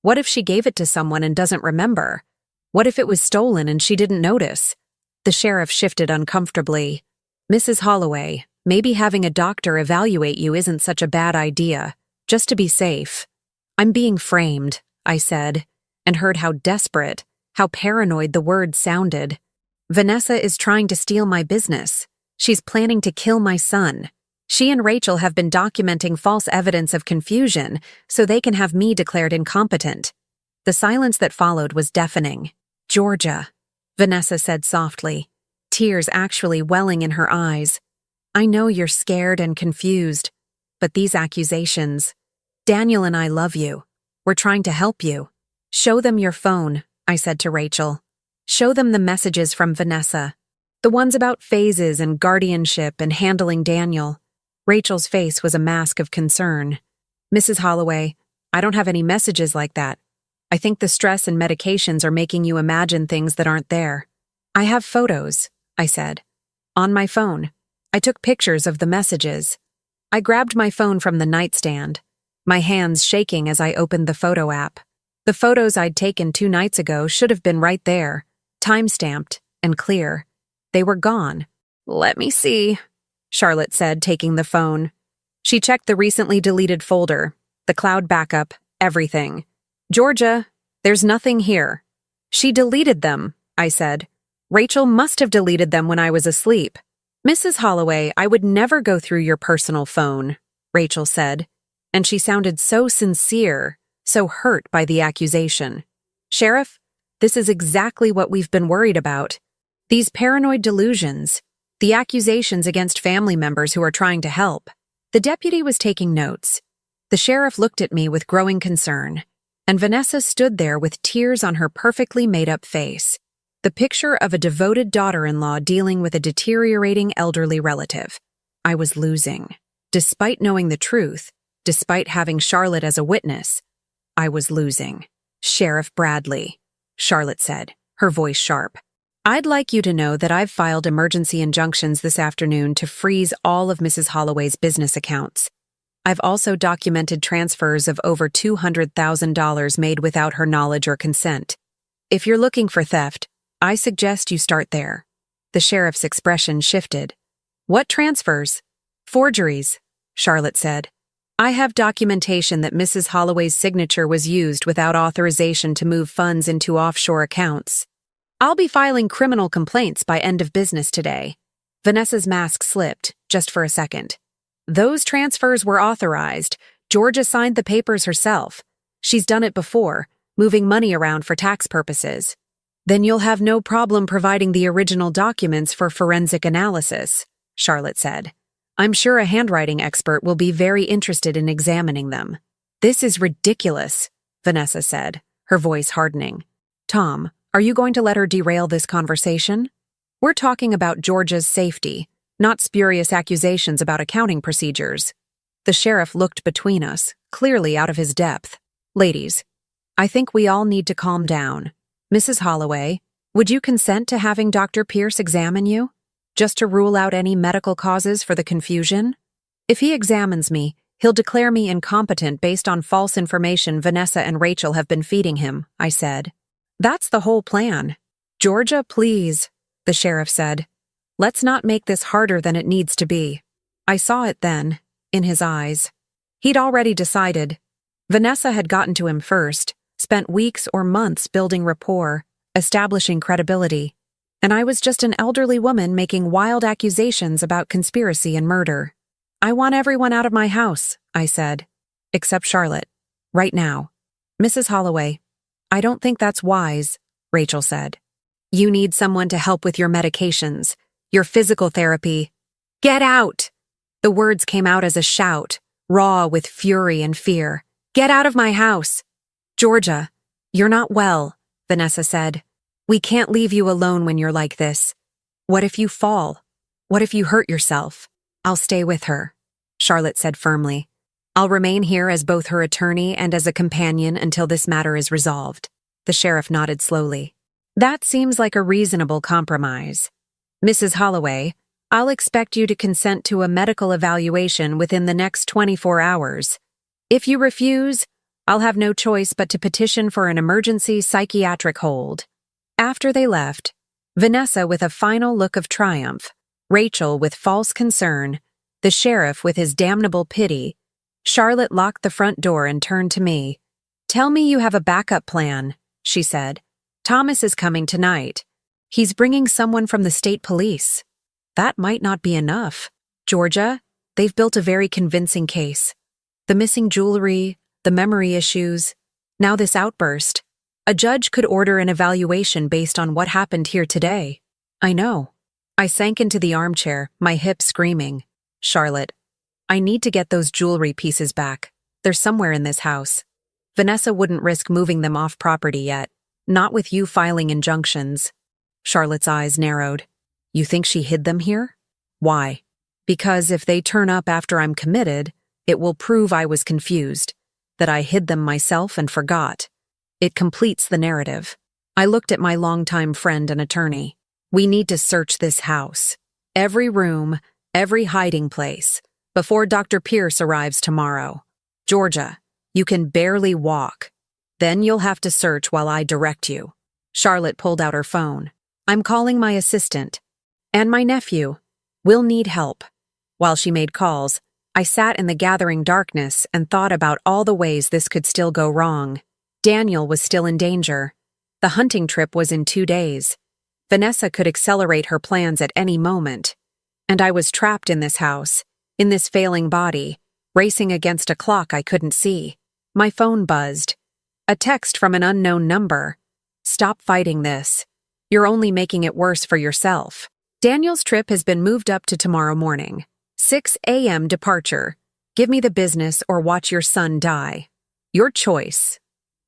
What if she gave it to someone and doesn't remember? What if it was stolen and she didn't notice? The sheriff shifted uncomfortably. Mrs. Holloway, maybe having a doctor evaluate you isn't such a bad idea, just to be safe. I'm being framed, I said, and heard how desperate, how paranoid the words sounded. Vanessa is trying to steal my business. She's planning to kill my son. She and Rachel have been documenting false evidence of confusion so they can have me declared incompetent. The silence that followed was deafening. Georgia, Vanessa said softly, tears actually welling in her eyes. I know you're scared and confused, but these accusations. Daniel and I love you. We're trying to help you. Show them your phone, I said to Rachel. Show them the messages from Vanessa. The ones about phases and guardianship and handling Daniel. Rachel's face was a mask of concern. Mrs. Holloway, I don't have any messages like that. I think the stress and medications are making you imagine things that aren't there. I have photos, I said. On my phone. I took pictures of the messages. I grabbed my phone from the nightstand, my hands shaking as I opened the photo app. The photos I'd taken 2 nights ago should have been right there, time-stamped and clear. They were gone. Let me see, Charlotte said, taking the phone. She checked the recently deleted folder, the cloud backup, everything. Georgia, there's nothing here. She deleted them, I said. Rachel must have deleted them when I was asleep. Mrs. Holloway, I would never go through your personal phone, Rachel said, and she sounded so sincere, so hurt by the accusation. Sheriff, this is exactly what we've been worried about. These paranoid delusions, the accusations against family members who are trying to help. The deputy was taking notes. The sheriff looked at me with growing concern, and Vanessa stood there with tears on her perfectly made-up face. The picture of a devoted daughter-in-law dealing with a deteriorating elderly relative. I was losing. Despite knowing the truth, despite having Charlotte as a witness, I was losing. Sheriff Bradley, Charlotte said, her voice sharp. I'd like you to know that I've filed emergency injunctions this afternoon to freeze all of Mrs. Holloway's business accounts. I've also documented transfers of over $200,000 made without her knowledge or consent. If you're looking for theft, I suggest you start there. The sheriff's expression shifted. What transfers? Forgeries, Charlotte said. I have documentation that Mrs. Holloway's signature was used without authorization to move funds into offshore accounts. I'll be filing criminal complaints by end of business today. Vanessa's mask slipped, just for a second. Those transfers were authorized. Georgia signed the papers herself. She's done it before, moving money around for tax purposes. Then you'll have no problem providing the original documents for forensic analysis, Charlotte said. I'm sure a handwriting expert will be very interested in examining them. This is ridiculous, Vanessa said, her voice hardening. Tom, are you going to let her derail this conversation? We're talking about Georgia's safety, not spurious accusations about accounting procedures. The sheriff looked between us, clearly out of his depth. Ladies, I think we all need to calm down. Mrs. Holloway, Would you consent to having Dr. Pierce examine you, just to rule out any medical causes for the confusion? If he examines me, he'll declare me incompetent based on false information Vanessa and Rachel have been feeding him, I said. That's the whole plan. Georgia, please, the sheriff said. Let's not make this harder than it needs to be. I saw it then, in his eyes. He'd already decided. Vanessa had gotten to him first, spent weeks or months building rapport, establishing credibility, and I was just an elderly woman making wild accusations about conspiracy and murder. I want everyone out of my house, I said. Except Charlotte. Right now. Mrs. Holloway, I don't think that's wise, Rachel said. You need someone to help with your medications, your physical therapy. Get out! The words came out as a shout, raw with fury and fear. Get out of my house! Georgia, you're not well, Vanessa said. We can't leave you alone when you're like this. What if you fall? What if you hurt yourself? I'll stay with her, Charlotte said firmly. I'll remain here as both her attorney and as a companion until this matter is resolved. The sheriff nodded slowly. That seems like a reasonable compromise. Mrs. Holloway, I'll expect you to consent to a medical evaluation within the next 24 hours. If you refuse, I'll have no choice but to petition for an emergency psychiatric hold. After they left, Vanessa with a final look of triumph, Rachel with false concern, the sheriff with his damnable pity, Charlotte locked the front door and turned to me. Tell me you have a backup plan, she said. Thomas is coming tonight. He's bringing someone from the state police. That might not be enough. Georgia, they've built a very convincing case. The missing jewelry, the memory issues, now this outburst. A judge could order an evaluation based on what happened here today. I know. I sank into the armchair, my hips screaming. Charlotte, I need to get those jewelry pieces back. They're somewhere in this house. Vanessa wouldn't risk moving them off property yet, not with you filing injunctions. Charlotte's eyes narrowed. You think she hid them here? Why? Because if they turn up after I'm committed, it will prove I was confused, that I hid them myself and forgot. It completes the narrative. I looked at my longtime friend and attorney. We need to search this house. Every room, every hiding place, before Dr. Pierce arrives tomorrow. Georgia, you can barely walk. Then you'll have to search while I direct you. Charlotte pulled out her phone. I'm calling my assistant. And my nephew. We'll need help. While she made calls, I sat in the gathering darkness and thought about all the ways this could still go wrong. Daniel was still in danger. The hunting trip was in 2 days. Vanessa could accelerate her plans at any moment. And I was trapped in this house, in this failing body, racing against a clock I couldn't see. My phone buzzed. A text from an unknown number. Stop fighting this. You're only making it worse for yourself. Daniel's trip has been moved up to tomorrow morning. 6 a.m. departure. Give me the business or watch your son die. Your choice.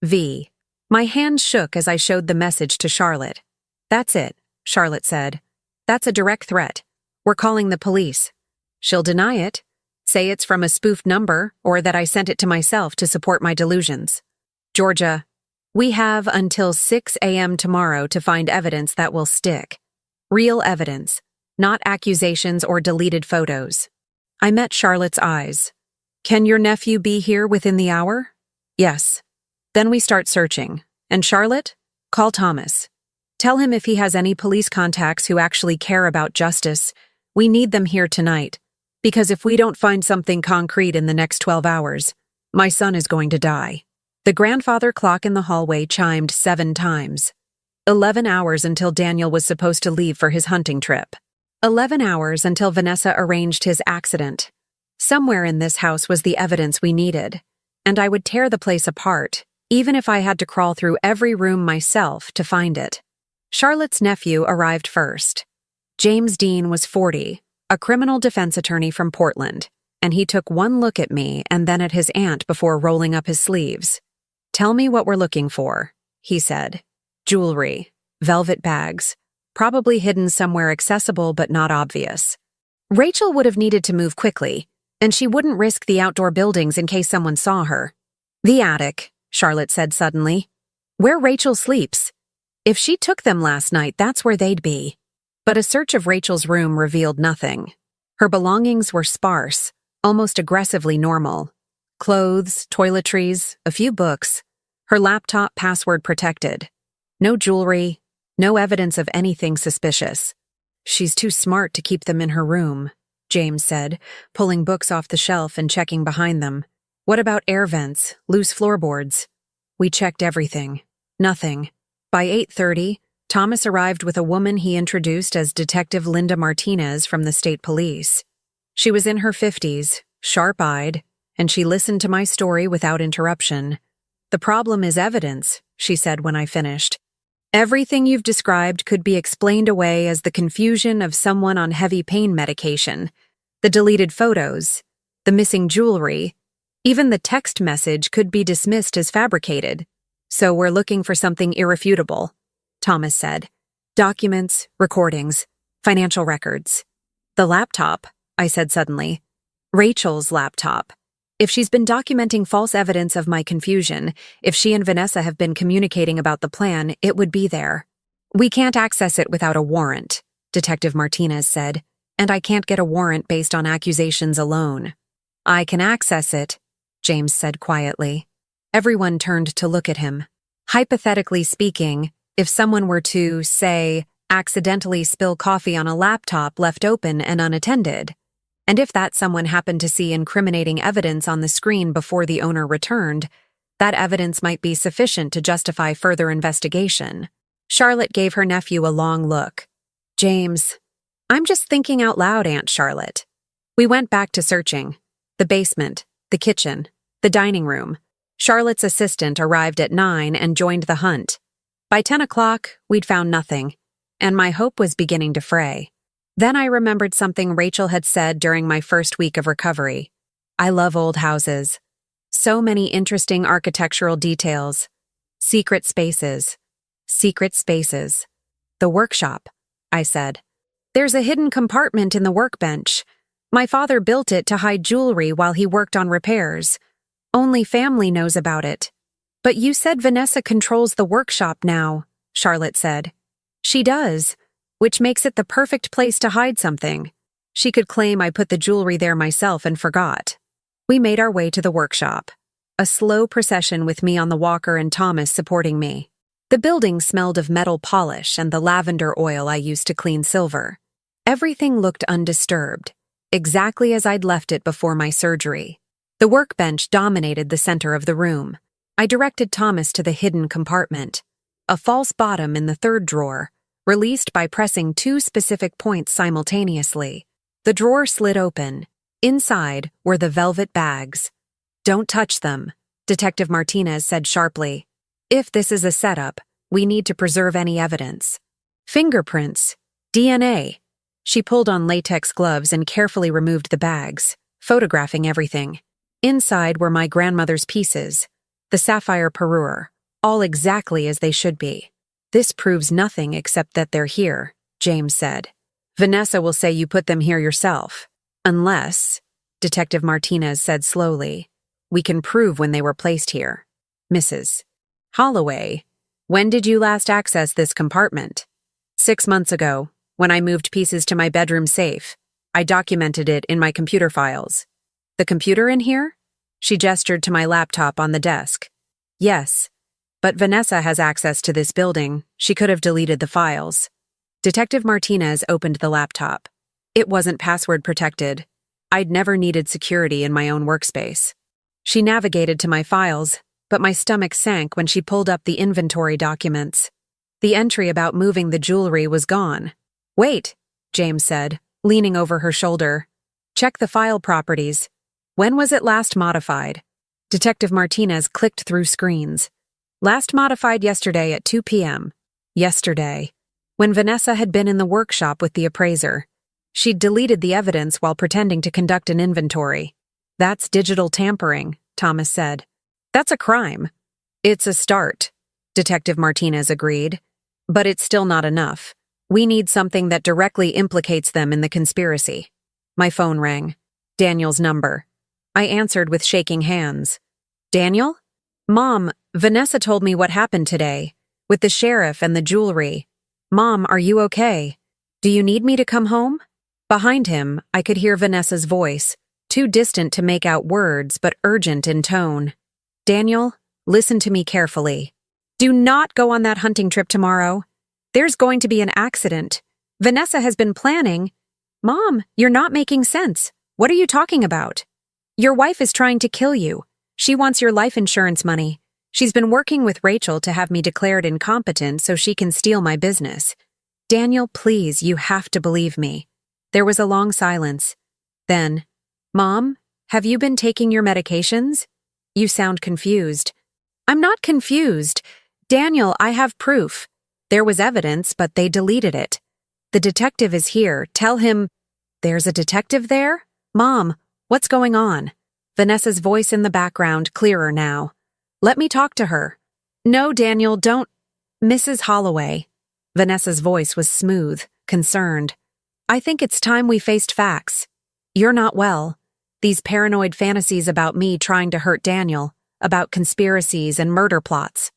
V. My hand shook as I showed the message to Charlotte. That's it, Charlotte said. That's a direct threat. We're calling the police. She'll deny it. Say it's from a spoofed number or that I sent it to myself to support my delusions. Georgia, we have until 6 a.m. tomorrow to find evidence that will stick. Real evidence, not accusations or deleted photos. I met Charlotte's eyes. Can your nephew be here within the hour? Yes. Then we start searching. And Charlotte, call Thomas. Tell him if he has any police contacts who actually care about justice, we need them here tonight. Because if we don't find something concrete in the next 12 hours, my son is going to die. The grandfather clock in the hallway chimed 7 times. 11 hours until Daniel was supposed to leave for his hunting trip. 11 hours until Vanessa arranged his accident. Somewhere in this house was the evidence we needed, and I would tear the place apart, even if I had to crawl through every room myself to find it. Charlotte's nephew arrived first. James Dean was 40, a criminal defense attorney from Portland, and he took one look at me and then at his aunt before rolling up his sleeves. Tell me what we're looking for, he said. Jewelry, velvet bags, probably hidden somewhere accessible but not obvious. Rachel would have needed to move quickly, and she wouldn't risk the outdoor buildings in case someone saw her. The attic, Charlotte said suddenly. Where Rachel sleeps. If she took them last night, that's where they'd be. But a search of Rachel's room revealed nothing. Her belongings were sparse, almost aggressively normal. Clothes, toiletries, a few books. Her laptop password protected. No jewelry, no evidence of anything suspicious. She's too smart to keep them in her room, James said, pulling books off the shelf and checking behind them. What about air vents, loose floorboards? We checked everything. Nothing. By 8:30, Thomas arrived with a woman he introduced as Detective Linda Martinez from the state police. She was in her 50s, sharp-eyed, and she listened to my story without interruption. The problem is evidence, she said when I finished. Everything you've described could be explained away as the confusion of someone on heavy pain medication. The deleted photos, the missing jewelry, even the text message could be dismissed as fabricated. So we're looking for something irrefutable, Thomas said. Documents, recordings, financial records. The laptop, I said suddenly. Rachel's laptop. If she's been documenting false evidence of my confusion, if she and Vanessa have been communicating about the plan, it would be there. We can't access it without a warrant, Detective Martinez said, and I can't get a warrant based on accusations alone. I can access it, James said quietly. Everyone turned to look at him. Hypothetically speaking, if someone were to, say, accidentally spill coffee on a laptop left open and unattended, and if that someone happened to see incriminating evidence on the screen before the owner returned, that evidence might be sufficient to justify further investigation. Charlotte gave her nephew a long look. James, I'm just thinking out loud, Aunt Charlotte. We went back to searching. The basement, the kitchen, the dining room. Charlotte's assistant arrived at 9 and joined the hunt. By 10 o'clock, we'd found nothing, and my hope was beginning to fray. Then I remembered something Rachel had said during my first week of recovery. I love old houses. So many interesting architectural details. Secret spaces. Secret spaces. The workshop, I said. There's a hidden compartment in the workbench. My father built it to hide jewelry while he worked on repairs. Only family knows about it. But you said Vanessa controls the workshop now, Charlotte said. She does, which makes it the perfect place to hide something. She could claim I put the jewelry there myself and forgot. We made our way to the workshop. A slow procession with me on the walker and Thomas supporting me. The building smelled of metal polish and the lavender oil I used to clean silver. Everything looked undisturbed, exactly as I'd left it before my surgery. The workbench dominated the center of the room. I directed Thomas to the hidden compartment, a false bottom in the third drawer, released by pressing 2 specific points simultaneously. The drawer slid open. Inside were the velvet bags. Don't touch them, Detective Martinez said sharply. If this is a setup, we need to preserve any evidence. Fingerprints, DNA. She pulled on latex gloves and carefully removed the bags, photographing everything. Inside were my grandmother's pieces, the sapphire parure, all exactly as they should be. This proves nothing except that they're here, James said. Vanessa will say you put them here yourself. Unless, Detective Martinez said slowly, we can prove when they were placed here. Mrs. Holloway, when did you last access this compartment? 6 months ago, when I moved pieces to my bedroom safe. I documented it in my computer files. The computer in here? She gestured to my laptop on the desk. Yes, but Vanessa has access to this building. She could have deleted the files. Detective Martinez opened the laptop. It wasn't password protected. I'd never needed security in my own workspace. She navigated to my files, but my stomach sank when she pulled up the inventory documents. The entry about moving the jewelry was gone. Wait, James said, leaning over her shoulder. Check the file properties. When was it last modified? Detective Martinez clicked through screens. Last modified yesterday at 2 p.m. Yesterday, when Vanessa had been in the workshop with the appraiser. She'd deleted the evidence while pretending to conduct an inventory. That's digital tampering, Thomas said. That's a crime. It's a start, Detective Martinez agreed. But it's still not enough. We need something that directly implicates them in the conspiracy. My phone rang. Daniel's number. I answered with shaking hands. Daniel? Mom, Vanessa told me what happened today. with the sheriff and the jewelry. "Mom, are you okay? Do you need me to come home?" Behind him, I could hear Vanessa's voice, too distant to make out words but urgent in tone. "Daniel, listen to me carefully. Do not go on that hunting trip tomorrow. There's going to be an accident. Vanessa has been planning." "Mom, you're not making sense. What are you talking about?" "Your wife is trying to kill you. She wants your life insurance money. She's been working with Rachel to have me declared incompetent so she can steal my business." "Daniel, please, you have to believe me." There was a long silence. Then, "Mom, have you been taking your medications? You sound confused." "I'm not confused. Daniel, I have proof. There was evidence, but they deleted it. The detective is here. Tell him—" "There's a detective there? Mom, what's going on?" Vanessa's voice in the background, clearer now. "Let me talk to her." "No, Daniel, don't—" "Mrs. Holloway." Vanessa's voice was smooth, concerned. "I think it's time we faced facts. You're not well. These paranoid fantasies about me trying to hurt Daniel, about conspiracies and murder plots.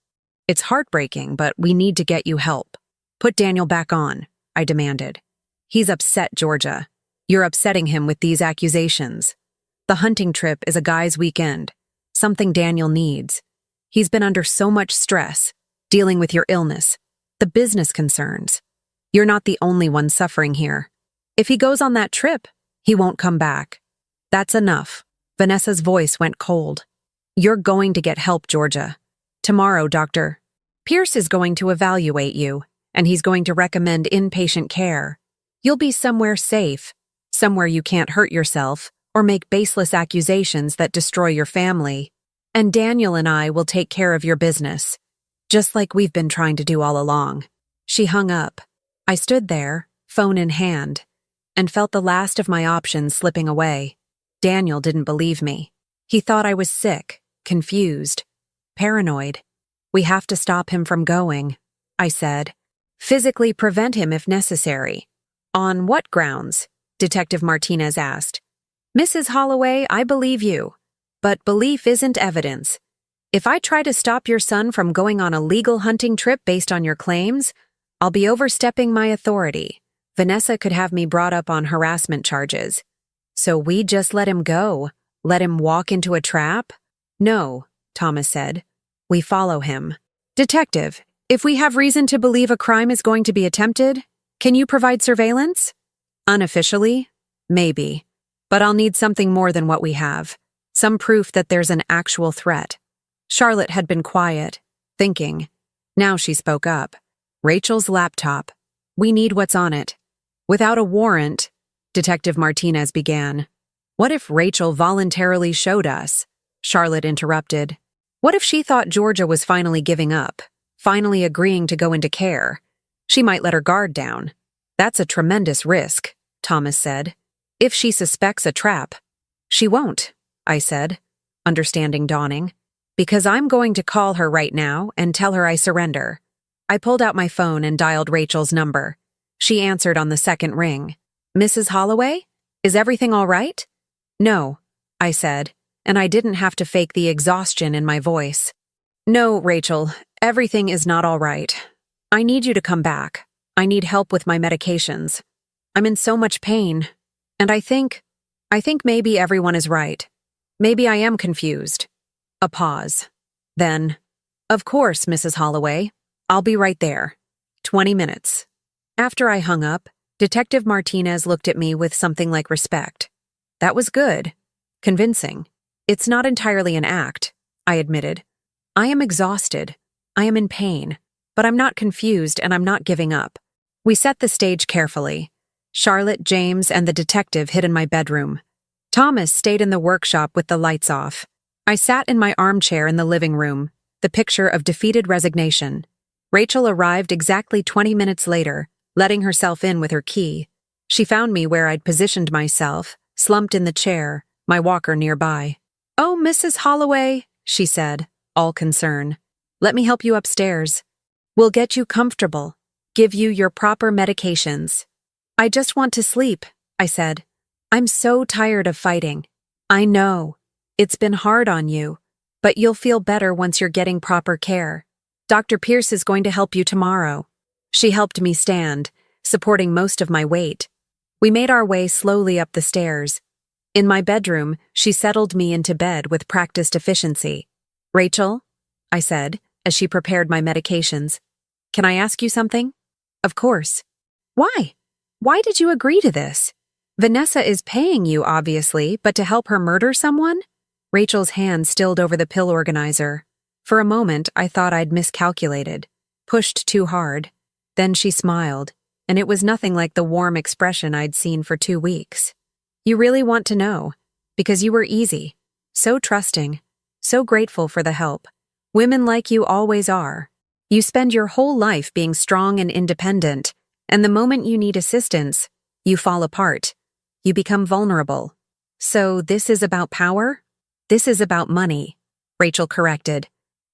It's heartbreaking, but we need to get you help. Put Daniel back on," I demanded. "He's upset, Georgia. You're upsetting him with these accusations. The hunting trip is a guy's weekend, something Daniel needs. He's been under so much stress, dealing with your illness, the business concerns. You're not the only one suffering here. If he goes on that trip, he won't come back." "That's enough." Vanessa's voice went cold. "You're going to get help, Georgia. Tomorrow, Dr. Pierce is going to evaluate you, and he's going to recommend inpatient care. You'll be somewhere safe, somewhere you can't hurt yourself or make baseless accusations that destroy your family. And Daniel and I will take care of your business, just like we've been trying to do all along." She hung up. I stood there, phone in hand, and felt the last of my options slipping away. Daniel didn't believe me. He thought I was sick, confused, paranoid. "We have to stop him from going," I said. "Physically prevent him if necessary." "On what grounds?" Detective Martinez asked. "Mrs. Holloway, I believe you. But belief isn't evidence. If I try to stop your son from going on a legal hunting trip based on your claims, I'll be overstepping my authority. Vanessa could have me brought up on harassment charges. So we just let him go? Let him walk into a trap?" "No," Thomas said. "We follow him." "Detective, if we have reason to believe a crime is going to be attempted, can you provide surveillance?" "Unofficially, maybe. But I'll need something more than what we have. Some proof that there's an actual threat." Charlotte had been quiet, thinking. Now she spoke up. "Rachel's laptop. We need what's on it." "Without a warrant," Detective Martinez began. "What if Rachel voluntarily showed us?" Charlotte interrupted. "What if she thought Georgia was finally giving up, finally agreeing to go into care? She might let her guard down." "That's a tremendous risk," Thomas said. "If she suspects a trap." "She won't," I said, understanding dawning. "Because I'm going to call her right now and tell her I surrender." I pulled out my phone and dialed Rachel's number. She answered on the second ring. "Mrs. Holloway? Is everything all right?" "No," I said, and I didn't have to fake the exhaustion in my voice. "No, Rachel, everything is not all right. I need you to come back. I need help with my medications. I'm in so much pain. And I think maybe everyone is right. Maybe I am confused." A pause. Then, "Of course, Mrs. Holloway. I'll be right there. 20 minutes. After I hung up, Detective Martinez looked at me with something like respect. That was good. Convincing. "It's not entirely an act," I admitted. "I am exhausted. I am in pain. But I'm not confused and I'm not giving up." We set the stage carefully. Charlotte, James, and the detective hid in my bedroom. Thomas stayed in the workshop with the lights off. I sat in my armchair in the living room, the picture of defeated resignation. Rachel arrived exactly 20 minutes later, letting herself in with her key. She found me where I'd positioned myself, slumped in the chair, my walker nearby. "Oh, Mrs. Holloway," she said, all concern. "Let me help you upstairs. We'll get you comfortable, give you your proper medications." "I just want to sleep," I said. "I'm so tired of fighting." "I know. It's been hard on you, but you'll feel better once you're getting proper care." Dr. Pierce is going to help you tomorrow. She helped me stand, supporting most of my weight. We made our way slowly up the stairs. In my bedroom, she settled me into bed with practiced efficiency. Rachel, I said, as she prepared my medications, can I ask you something? Of course. Why? Why did you agree to this? Vanessa is paying you, obviously, but to help her murder someone? Rachel's hand stilled over the pill organizer. For a moment, I thought I'd miscalculated, pushed too hard. Then she smiled, and it was nothing like the warm expression I'd seen for 2 weeks. You really want to know, because you were easy, so trusting, so grateful for the help. Women like you always are. You spend your whole life being strong and independent, and the moment you need assistance, you fall apart. You become vulnerable. So this is about power? This is about money, Rachel corrected.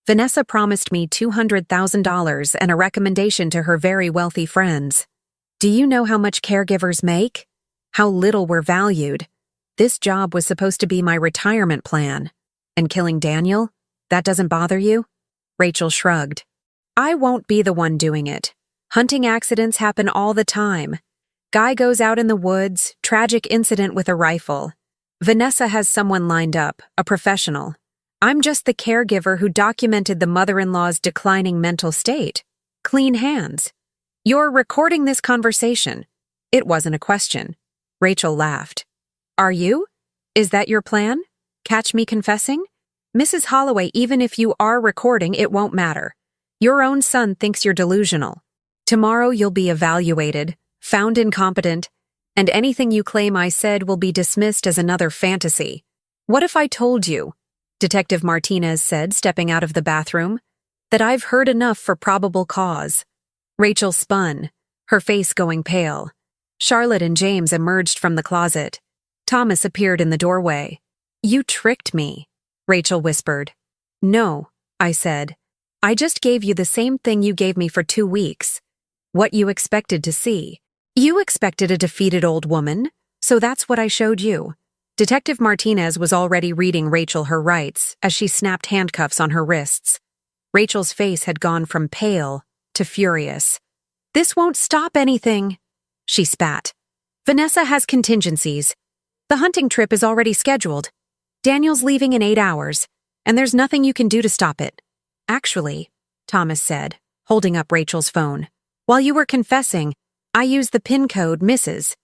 Vanessa promised me $200,000 and a recommendation to her very wealthy friends. Do you know how much caregivers make? How little we're valued. This job was supposed to be my retirement plan. And killing Daniel? That doesn't bother you? Rachel shrugged. I won't be the one doing it. Hunting accidents happen all the time. Guy goes out in the woods, tragic incident with a rifle. Vanessa has someone lined up, a professional. I'm just the caregiver who documented the mother-in-law's declining mental state. Clean hands. You're recording this conversation. It wasn't a question. Rachel laughed. Are you? Is that your plan? Catch me confessing? Mrs. Holloway, even if you are recording, it won't matter. Your own son thinks you're delusional. Tomorrow you'll be evaluated, found incompetent, and anything you claim I said will be dismissed as another fantasy. What if I told you, Detective Martinez said, stepping out of the bathroom, that I've heard enough for probable cause? Rachel spun, her face going pale. Charlotte and James emerged from the closet. Thomas appeared in the doorway. You tricked me, Rachel whispered. No, I said. I just gave you the same thing you gave me for 2 weeks. What you expected to see. You expected a defeated old woman, so that's what I showed you. Detective Martinez was already reading Rachel her rights as she snapped handcuffs on her wrists. Rachel's face had gone from pale to furious. This won't stop anything, she spat. Vanessa has contingencies. The hunting trip is already scheduled. Daniel's leaving in 8 hours, and there's nothing you can do to stop it. Actually, Thomas said, holding up Rachel's phone, while you were confessing, I used the PIN code Mrs.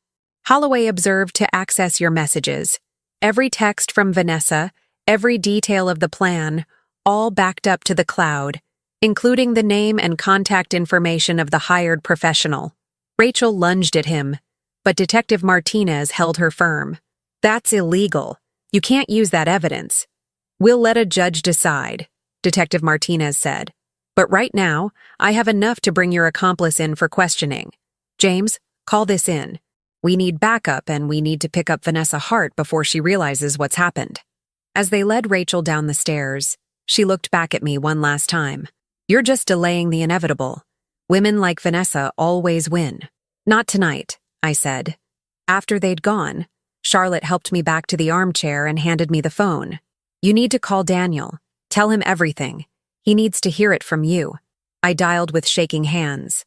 Holloway observed to access your messages. Every text from Vanessa, every detail of the plan, all backed up to the cloud, including the name and contact information of the hired professional. Rachel lunged at him, but Detective Martinez held her firm. That's illegal. You can't use that evidence. We'll let a judge decide, Detective Martinez said. But right now, I have enough to bring your accomplice in for questioning. James, call this in. We need backup and we need to pick up Vanessa Hart before she realizes what's happened. As they led Rachel down the stairs, she looked back at me one last time. You're just delaying the inevitable. Women like Vanessa always win. Not tonight, I said. After they'd gone, Charlotte helped me back to the armchair and handed me the phone. You need to call Daniel. Tell him everything. He needs to hear it from you. I dialed with shaking hands.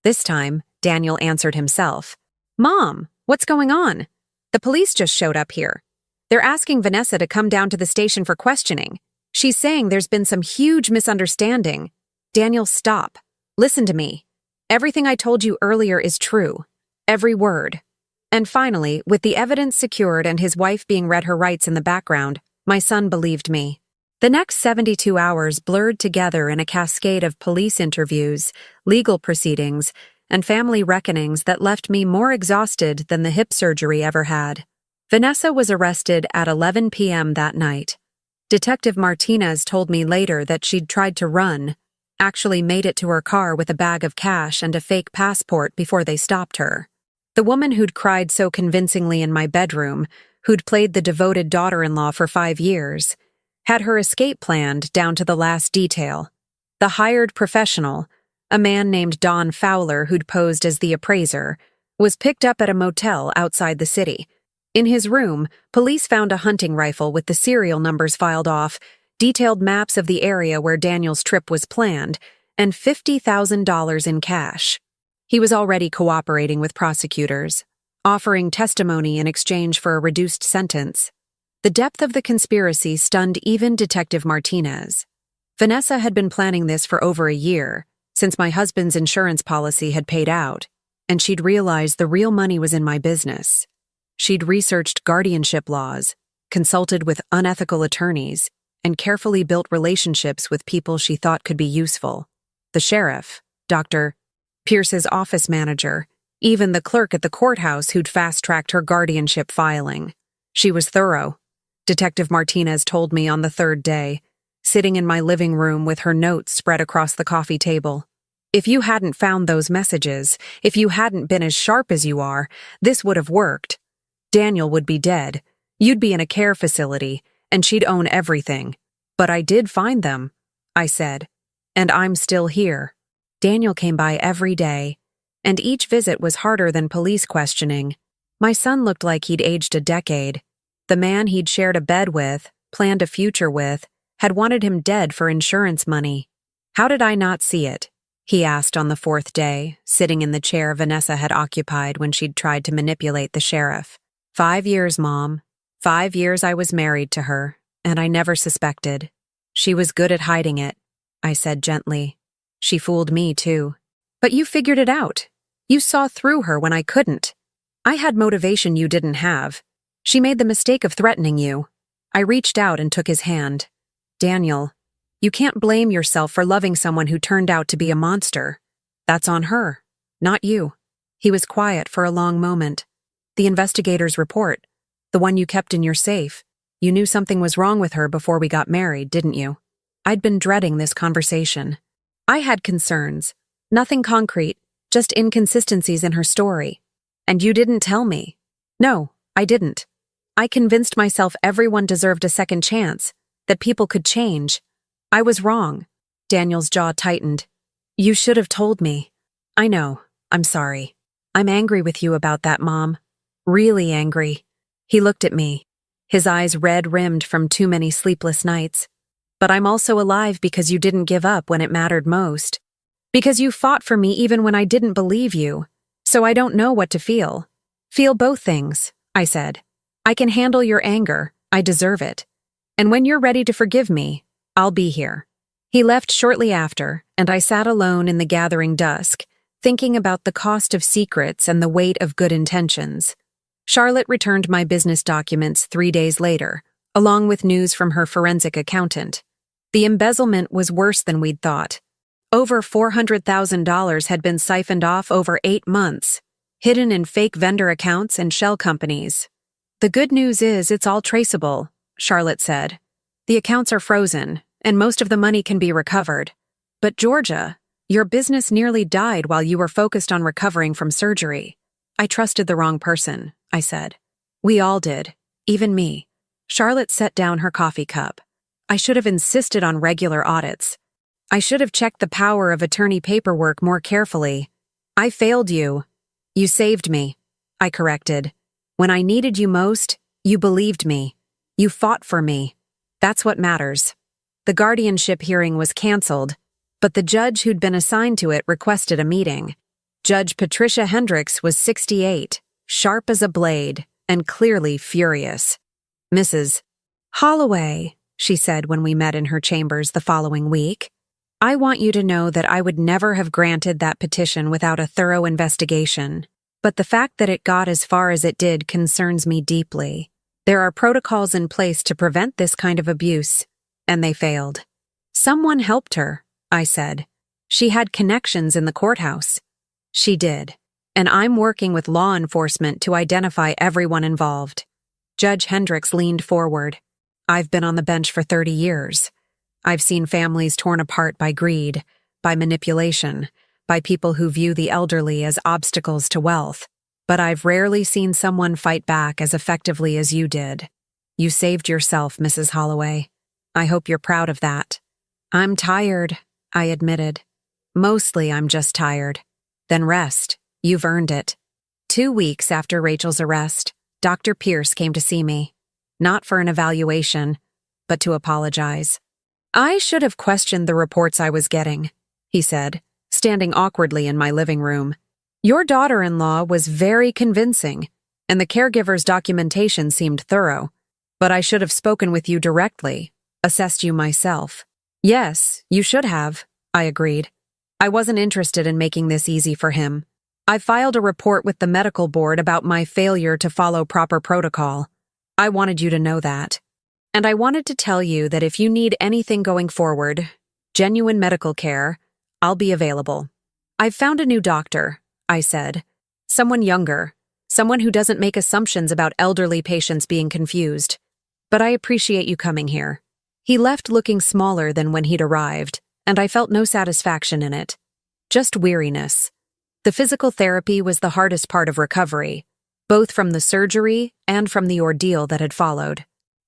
This time, Daniel answered himself. Mom, what's going on? The police just showed up here. They're asking Vanessa to come down to the station for questioning. She's saying there's been some huge misunderstanding. Daniel, stop. Listen to me. Everything I told you earlier is true. Every word. And finally, with the evidence secured and his wife being read her rights in the background, my son believed me. The next 72 hours blurred together in a cascade of police interviews, legal proceedings, and family reckonings that left me more exhausted than the hip surgery ever had. Vanessa was arrested at 11 p.m. that night. Detective Martinez told me later that she'd tried to run, actually made it to her car with a bag of cash and a fake passport before they stopped her. The woman who'd cried so convincingly in my bedroom, who'd played the devoted daughter-in-law for 5 years, had her escape planned down to the last detail. The hired professional, a man named Don Fowler who'd posed as the appraiser, was picked up at a motel outside the city. In his room, police found a hunting rifle with the serial numbers filed off, detailed maps of the area where Daniel's trip was planned, and $50,000 in cash. He was already cooperating with prosecutors, offering testimony in exchange for a reduced sentence. The depth of the conspiracy stunned even Detective Martinez. Vanessa had been planning this for over a year, since my husband's insurance policy had paid out, and she'd realized the real money was in my business. She'd researched guardianship laws, consulted with unethical attorneys, and carefully built relationships with people she thought could be useful. The sheriff, Dr. Pierce's office manager, even the clerk at the courthouse who'd fast-tracked her guardianship filing. She was thorough, Detective Martinez told me on the third day, sitting in my living room with her notes spread across the coffee table. If you hadn't found those messages, if you hadn't been as sharp as you are, this would have worked. Daniel would be dead. You'd be in a care facility, and she'd own everything. But I did find them, I said, and I'm still here. Daniel came by every day, and each visit was harder than police questioning. My son looked like he'd aged a decade. The man he'd shared a bed with, planned a future with, had wanted him dead for insurance money. How did I not see it? He asked on the fourth day, sitting in the chair Vanessa had occupied when she'd tried to manipulate the sheriff. 5 years, Mom. 5 years I was married to her, and I never suspected. She was good at hiding it, I said gently. She fooled me, too. But you figured it out. You saw through her when I couldn't. I had motivation you didn't have. She made the mistake of threatening you. I reached out and took his hand. Daniel, you can't blame yourself for loving someone who turned out to be a monster. That's on her, not you. He was quiet for a long moment. The investigator's report, the one you kept in your safe. You knew something was wrong with her before we got married, didn't you? I'd been dreading this conversation. I had concerns. Nothing concrete, just inconsistencies in her story. And you didn't tell me. No, I didn't. I convinced myself everyone deserved a second chance, that people could change. I was wrong. Daniel's jaw tightened. You should have told me. I know. I'm sorry. I'm angry with you about that, Mom. Really angry. He looked at me, his eyes red-rimmed from too many sleepless nights. But I'm also alive because you didn't give up when it mattered most. Because you fought for me even when I didn't believe you. So I don't know what to feel. Feel both things, I said. I can handle your anger. I deserve it. And when you're ready to forgive me, I'll be here. He left shortly after, and I sat alone in the gathering dusk, thinking about the cost of secrets and the weight of good intentions. Charlotte returned my business documents 3 days later, along with news from her forensic accountant. The embezzlement was worse than we'd thought. Over $400,000 had been siphoned off over 8 months, hidden in fake vendor accounts and shell companies. The good news is it's all traceable, Charlotte said. The accounts are frozen, and most of the money can be recovered. But Georgia, your business nearly died while you were focused on recovering from surgery. I trusted the wrong person, I said. We all did, even me. Charlotte set down her coffee cup. I should have insisted on regular audits. I should have checked the power of attorney paperwork more carefully. I failed you. You saved me, I corrected. When I needed you most, you believed me. You fought for me. That's what matters. The guardianship hearing was canceled, but the judge who'd been assigned to it requested a meeting. Judge Patricia Hendricks was 68, sharp as a blade, and clearly furious. Mrs. Holloway, she said when we met in her chambers the following week, I want you to know that I would never have granted that petition without a thorough investigation. But the fact that it got as far as it did concerns me deeply. There are protocols in place to prevent this kind of abuse, and they failed. Someone helped her, I said. She had connections in the courthouse. She did, and I'm working with law enforcement to identify everyone involved. Judge Hendricks leaned forward. I've been on the bench for 30 years. I've seen families torn apart by greed, by manipulation, by people who view the elderly as obstacles to wealth. But I've rarely seen someone fight back as effectively as you did. You saved yourself, Mrs. Holloway. I hope you're proud of that. I'm tired, I admitted. Mostly I'm just tired. Then rest. You've earned it. 2 weeks after Rachel's arrest, Dr. Pierce came to see me. Not for an evaluation, but to apologize. I should have questioned the reports I was getting. he said, standing awkwardly in my living room. Your daughter-in-law was very convincing, and the caregiver's documentation seemed thorough. But I should have spoken with you directly, assessed you myself. Yes, you should have, I agreed. I wasn't interested in making this easy for him. I filed a report with the medical board about my failure to follow proper protocol. I wanted you to know that. And I wanted to tell you that if you need anything going forward, genuine medical care, I'll be available. I've found a new doctor, I said. Someone younger, someone who doesn't make assumptions about elderly patients being confused. But I appreciate you coming here. He left looking smaller than when he'd arrived, and I felt no satisfaction in it. Just weariness. The physical therapy was the hardest part of recovery, both from the surgery and from the ordeal that had followed.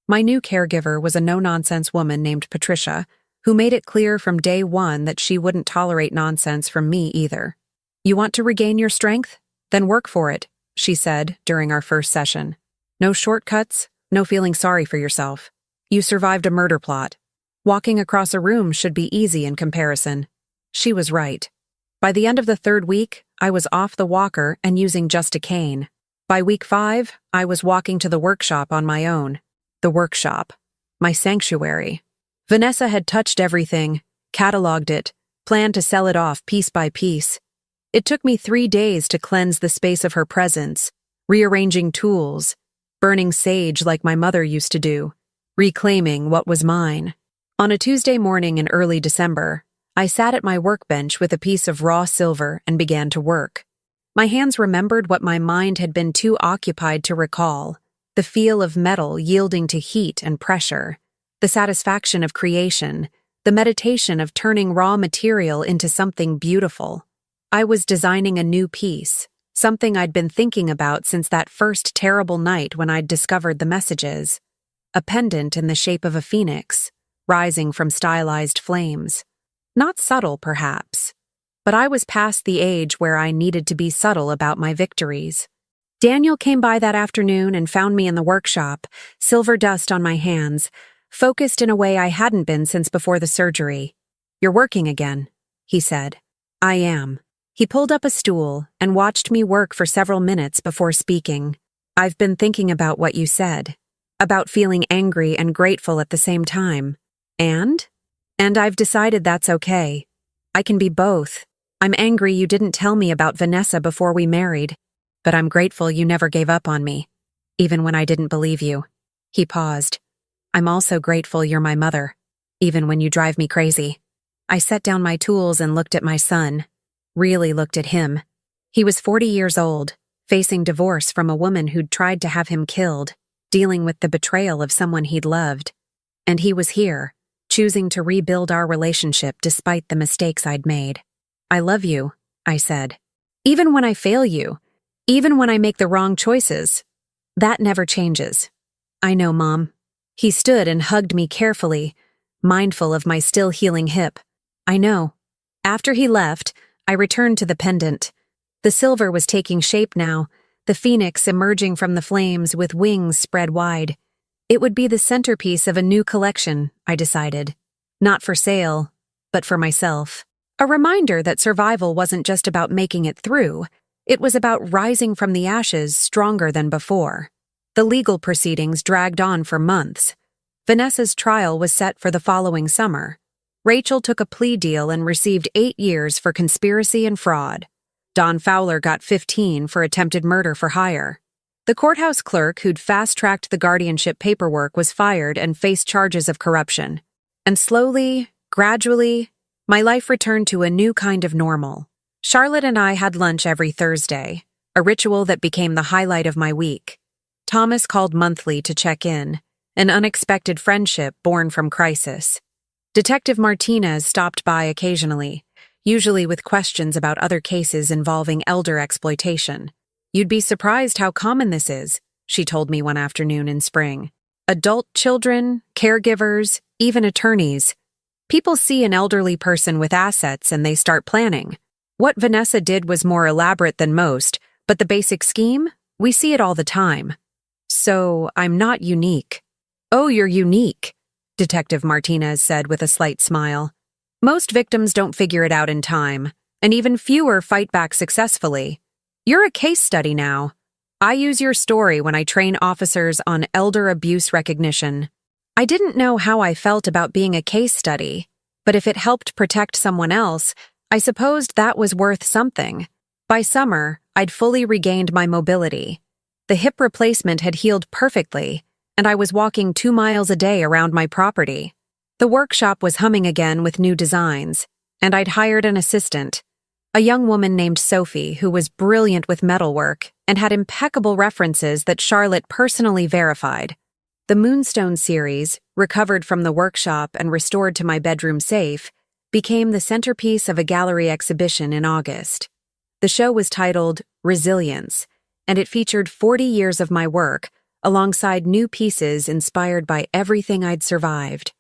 My new caregiver was a no-nonsense woman named Patricia, who made it clear from day one that she wouldn't tolerate nonsense from me either. You want to regain your strength? Then work for it, she said during our first session. No shortcuts, no feeling sorry for yourself. You survived a murder plot. Walking across a room should be easy in comparison. She was right. By the end of the 3rd week, I was off the walker and using just a cane. By week 5, I was walking to the workshop on my own. The workshop. My sanctuary. Vanessa had touched everything, cataloged it, planned to sell it off piece by piece. It took me 3 days to cleanse the space of her presence, rearranging tools, burning sage like my mother used to do, reclaiming what was mine. On a Tuesday morning in early December, I sat at my workbench with a piece of raw silver and began to work. My hands remembered what my mind had been too occupied to recall, the feel of metal yielding to heat and pressure, the satisfaction of creation, the meditation of turning raw material into something beautiful. I was designing a new piece, something I'd been thinking about since that first terrible night when I'd discovered the messages. A pendant in the shape of a phoenix, rising from stylized flames. Not subtle, perhaps, but I was past the age where I needed to be subtle about my victories. Daniel came by that afternoon and found me in the workshop, silver dust on my hands, focused in a way I hadn't been since before the surgery. You're working again, he said. I am. He pulled up a stool and watched me work for several minutes before speaking. I've been thinking about what you said, about feeling angry and grateful at the same time. And I've decided that's okay. I can be both. I'm angry you didn't tell me about Vanessa before we married, but I'm grateful you never gave up on me, even when I didn't believe you. He paused. I'm also grateful you're my mother, even when you drive me crazy. I set down my tools and looked at my son, really looked at him. He was 40 years old, facing divorce from a woman who'd tried to have him killed, dealing with the betrayal of someone he'd loved. And he was here, choosing to rebuild our relationship despite the mistakes I'd made. I love you, I said. Even when I fail you, even when I make the wrong choices, that never changes. I know, Mom. He stood and hugged me carefully, mindful of my still healing hip. I know. After he left, I returned to the pendant. The silver was taking shape now, the phoenix emerging from the flames with wings spread wide. It would be the centerpiece of a new collection, I decided. Not for sale, but for myself. A reminder that survival wasn't just about making it through. It was about rising from the ashes stronger than before. The legal proceedings dragged on for months. Vanessa's trial was set for the following summer. Rachel took a plea deal and received 8 years for conspiracy and fraud. Don Fowler got 15 for attempted murder for hire. The courthouse clerk who'd fast-tracked the guardianship paperwork was fired and faced charges of corruption. And slowly, gradually, my life returned to a new kind of normal. Charlotte and I had lunch every Thursday, a ritual that became the highlight of my week. Thomas called monthly to check in, an unexpected friendship born from crisis. Detective Martinez stopped by occasionally, usually with questions about other cases involving elder exploitation. You'd be surprised how common this is, she told me one afternoon in spring. Adult children, caregivers, even attorneys. People see an elderly person with assets and they start planning. What Vanessa did was more elaborate than most, but the basic scheme? We see it all the time. So, I'm not unique. Oh, you're unique, Detective Martinez said with a slight smile. Most victims don't figure it out in time, and even fewer fight back successfully. You're a case study now. I use your story when I train officers on elder abuse recognition. I didn't know how I felt about being a case study, but if it helped protect someone else, I supposed that was worth something. By summer, I'd fully regained my mobility. The hip replacement had healed perfectly, and I was walking 2 miles a day around my property. The workshop was humming again with new designs, and I'd hired an assistant, a young woman named Sophie who was brilliant with metalwork and had impeccable references that Charlotte personally verified. The Moonstone series, recovered from the workshop and restored to my bedroom safe, became the centerpiece of a gallery exhibition in August. The show was titled Resilience, and it featured 40 years of my work alongside new pieces inspired by everything I'd survived.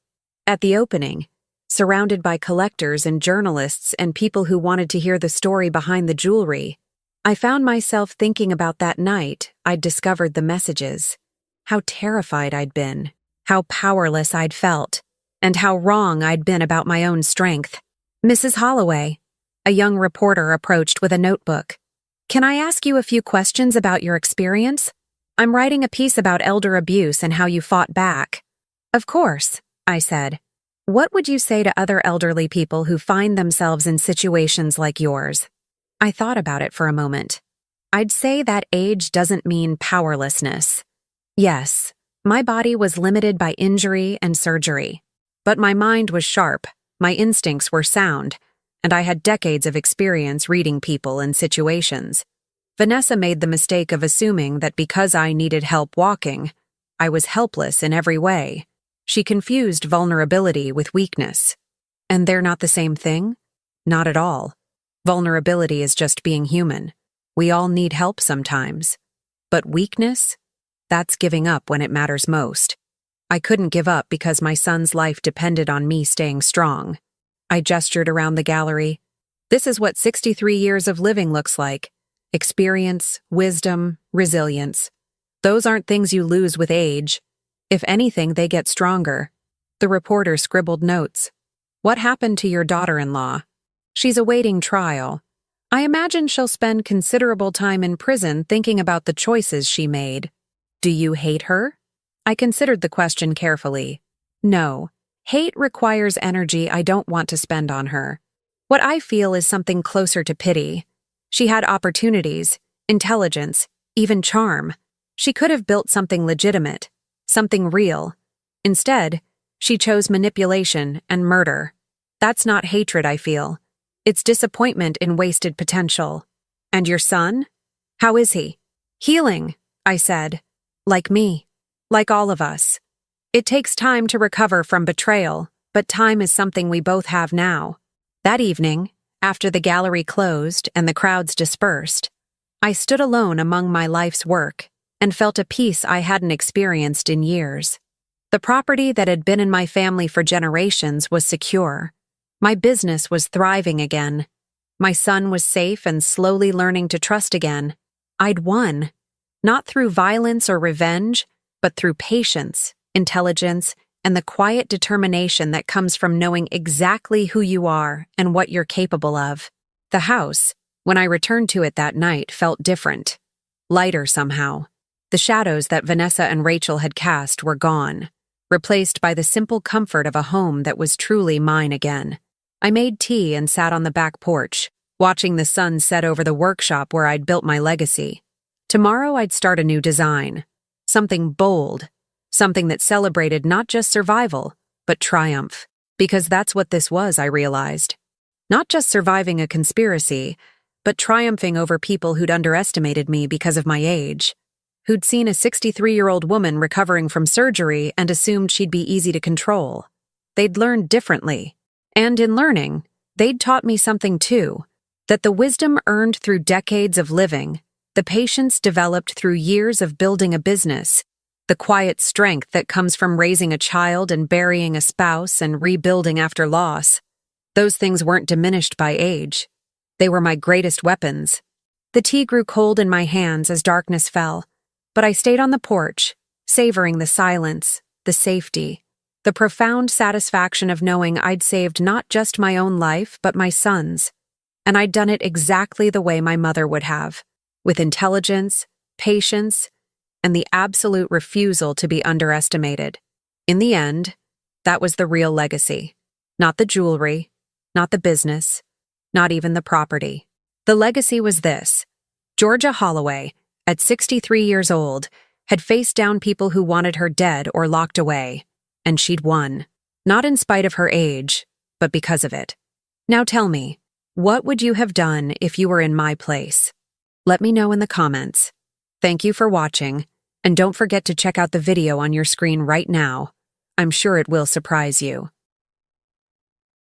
At the opening, surrounded by collectors and journalists and people who wanted to hear the story behind the jewelry, I found myself thinking about that night I'd discovered the messages. How terrified I'd been, how powerless I'd felt, and how wrong I'd been about my own strength. "Mrs. Holloway," a young reporter approached with a notebook. "Can I ask you a few questions about your experience? I'm writing a piece about elder abuse and how you fought back." "Of course," I said. "What would you say to other elderly people who find themselves in situations like yours?" I thought about it for a moment. I'd say that age doesn't mean powerlessness. Yes, my body was limited by injury and surgery, but my mind was sharp, my instincts were sound, and I had decades of experience reading people and situations. Vanessa made the mistake of assuming that because I needed help walking, I was helpless in every way. She confused vulnerability with weakness. And they're not the same thing? Not at all. Vulnerability is just being human. We all need help sometimes. But weakness? That's giving up when it matters most. I couldn't give up because my son's life depended on me staying strong. I gestured around the gallery. This is what 63 years of living looks like. Experience, wisdom, resilience. Those aren't things you lose with age. If anything, they get stronger. The reporter scribbled notes. "What happened to your daughter-in-law?" "She's awaiting trial. I imagine she'll spend considerable time in prison thinking about the choices she made." "Do you hate her?" I considered the question carefully. "No. Hate requires energy I don't want to spend on her. What I feel is something closer to pity. She had opportunities, intelligence, even charm. She could have built something legitimate, something real. Instead, she chose manipulation and murder. That's not hatred, I feel. It's disappointment in wasted potential." "And your son? How is he?" "Healing," I said. "Like me. Like all of us. It takes time to recover from betrayal, but time is something we both have now." That evening, after the gallery closed and the crowds dispersed, I stood alone among my life's work and felt a peace I hadn't experienced in years. The property that had been in my family for generations was secure. My business was thriving again. My son was safe and slowly learning to trust again. I'd won. Not through violence or revenge, but through patience, intelligence, and the quiet determination that comes from knowing exactly who you are and what you're capable of. The house, when I returned to it that night, felt different. Lighter somehow. The shadows that Vanessa and Rachel had cast were gone, replaced by the simple comfort of a home that was truly mine again. I made tea and sat on the back porch, watching the sun set over the workshop where I'd built my legacy. Tomorrow I'd start a new design. Something bold. Something that celebrated not just survival, but triumph. Because that's what this was, I realized. Not just surviving a conspiracy, but triumphing over people who'd underestimated me because of my age. Who'd seen a 63-year-old woman recovering from surgery and assumed she'd be easy to control. They'd learned differently. And in learning, they'd taught me something too. That the wisdom earned through decades of living, the patience developed through years of building a business, the quiet strength that comes from raising a child and burying a spouse and rebuilding after loss, those things weren't diminished by age. They were my greatest weapons. The tea grew cold in my hands as darkness fell, but I stayed on the porch, savoring the silence, the safety, The profound satisfaction of knowing I'd saved not just my own life, but my son's. And I'd done it exactly the way my mother would have, with intelligence, patience, and the absolute refusal to be underestimated. In the end, that was the real legacy. Not the jewelry, not the business, not even the property. The legacy was this: Georgia Holloway, at 63 years old, had faced down people who wanted her dead or locked away, and she'd won. Not in spite of her age, but because of it. Now tell me, what would you have done if you were in my place? Let me know in the comments. Thank you for watching, and don't forget to check out the video on your screen right now. I'm sure it will surprise you.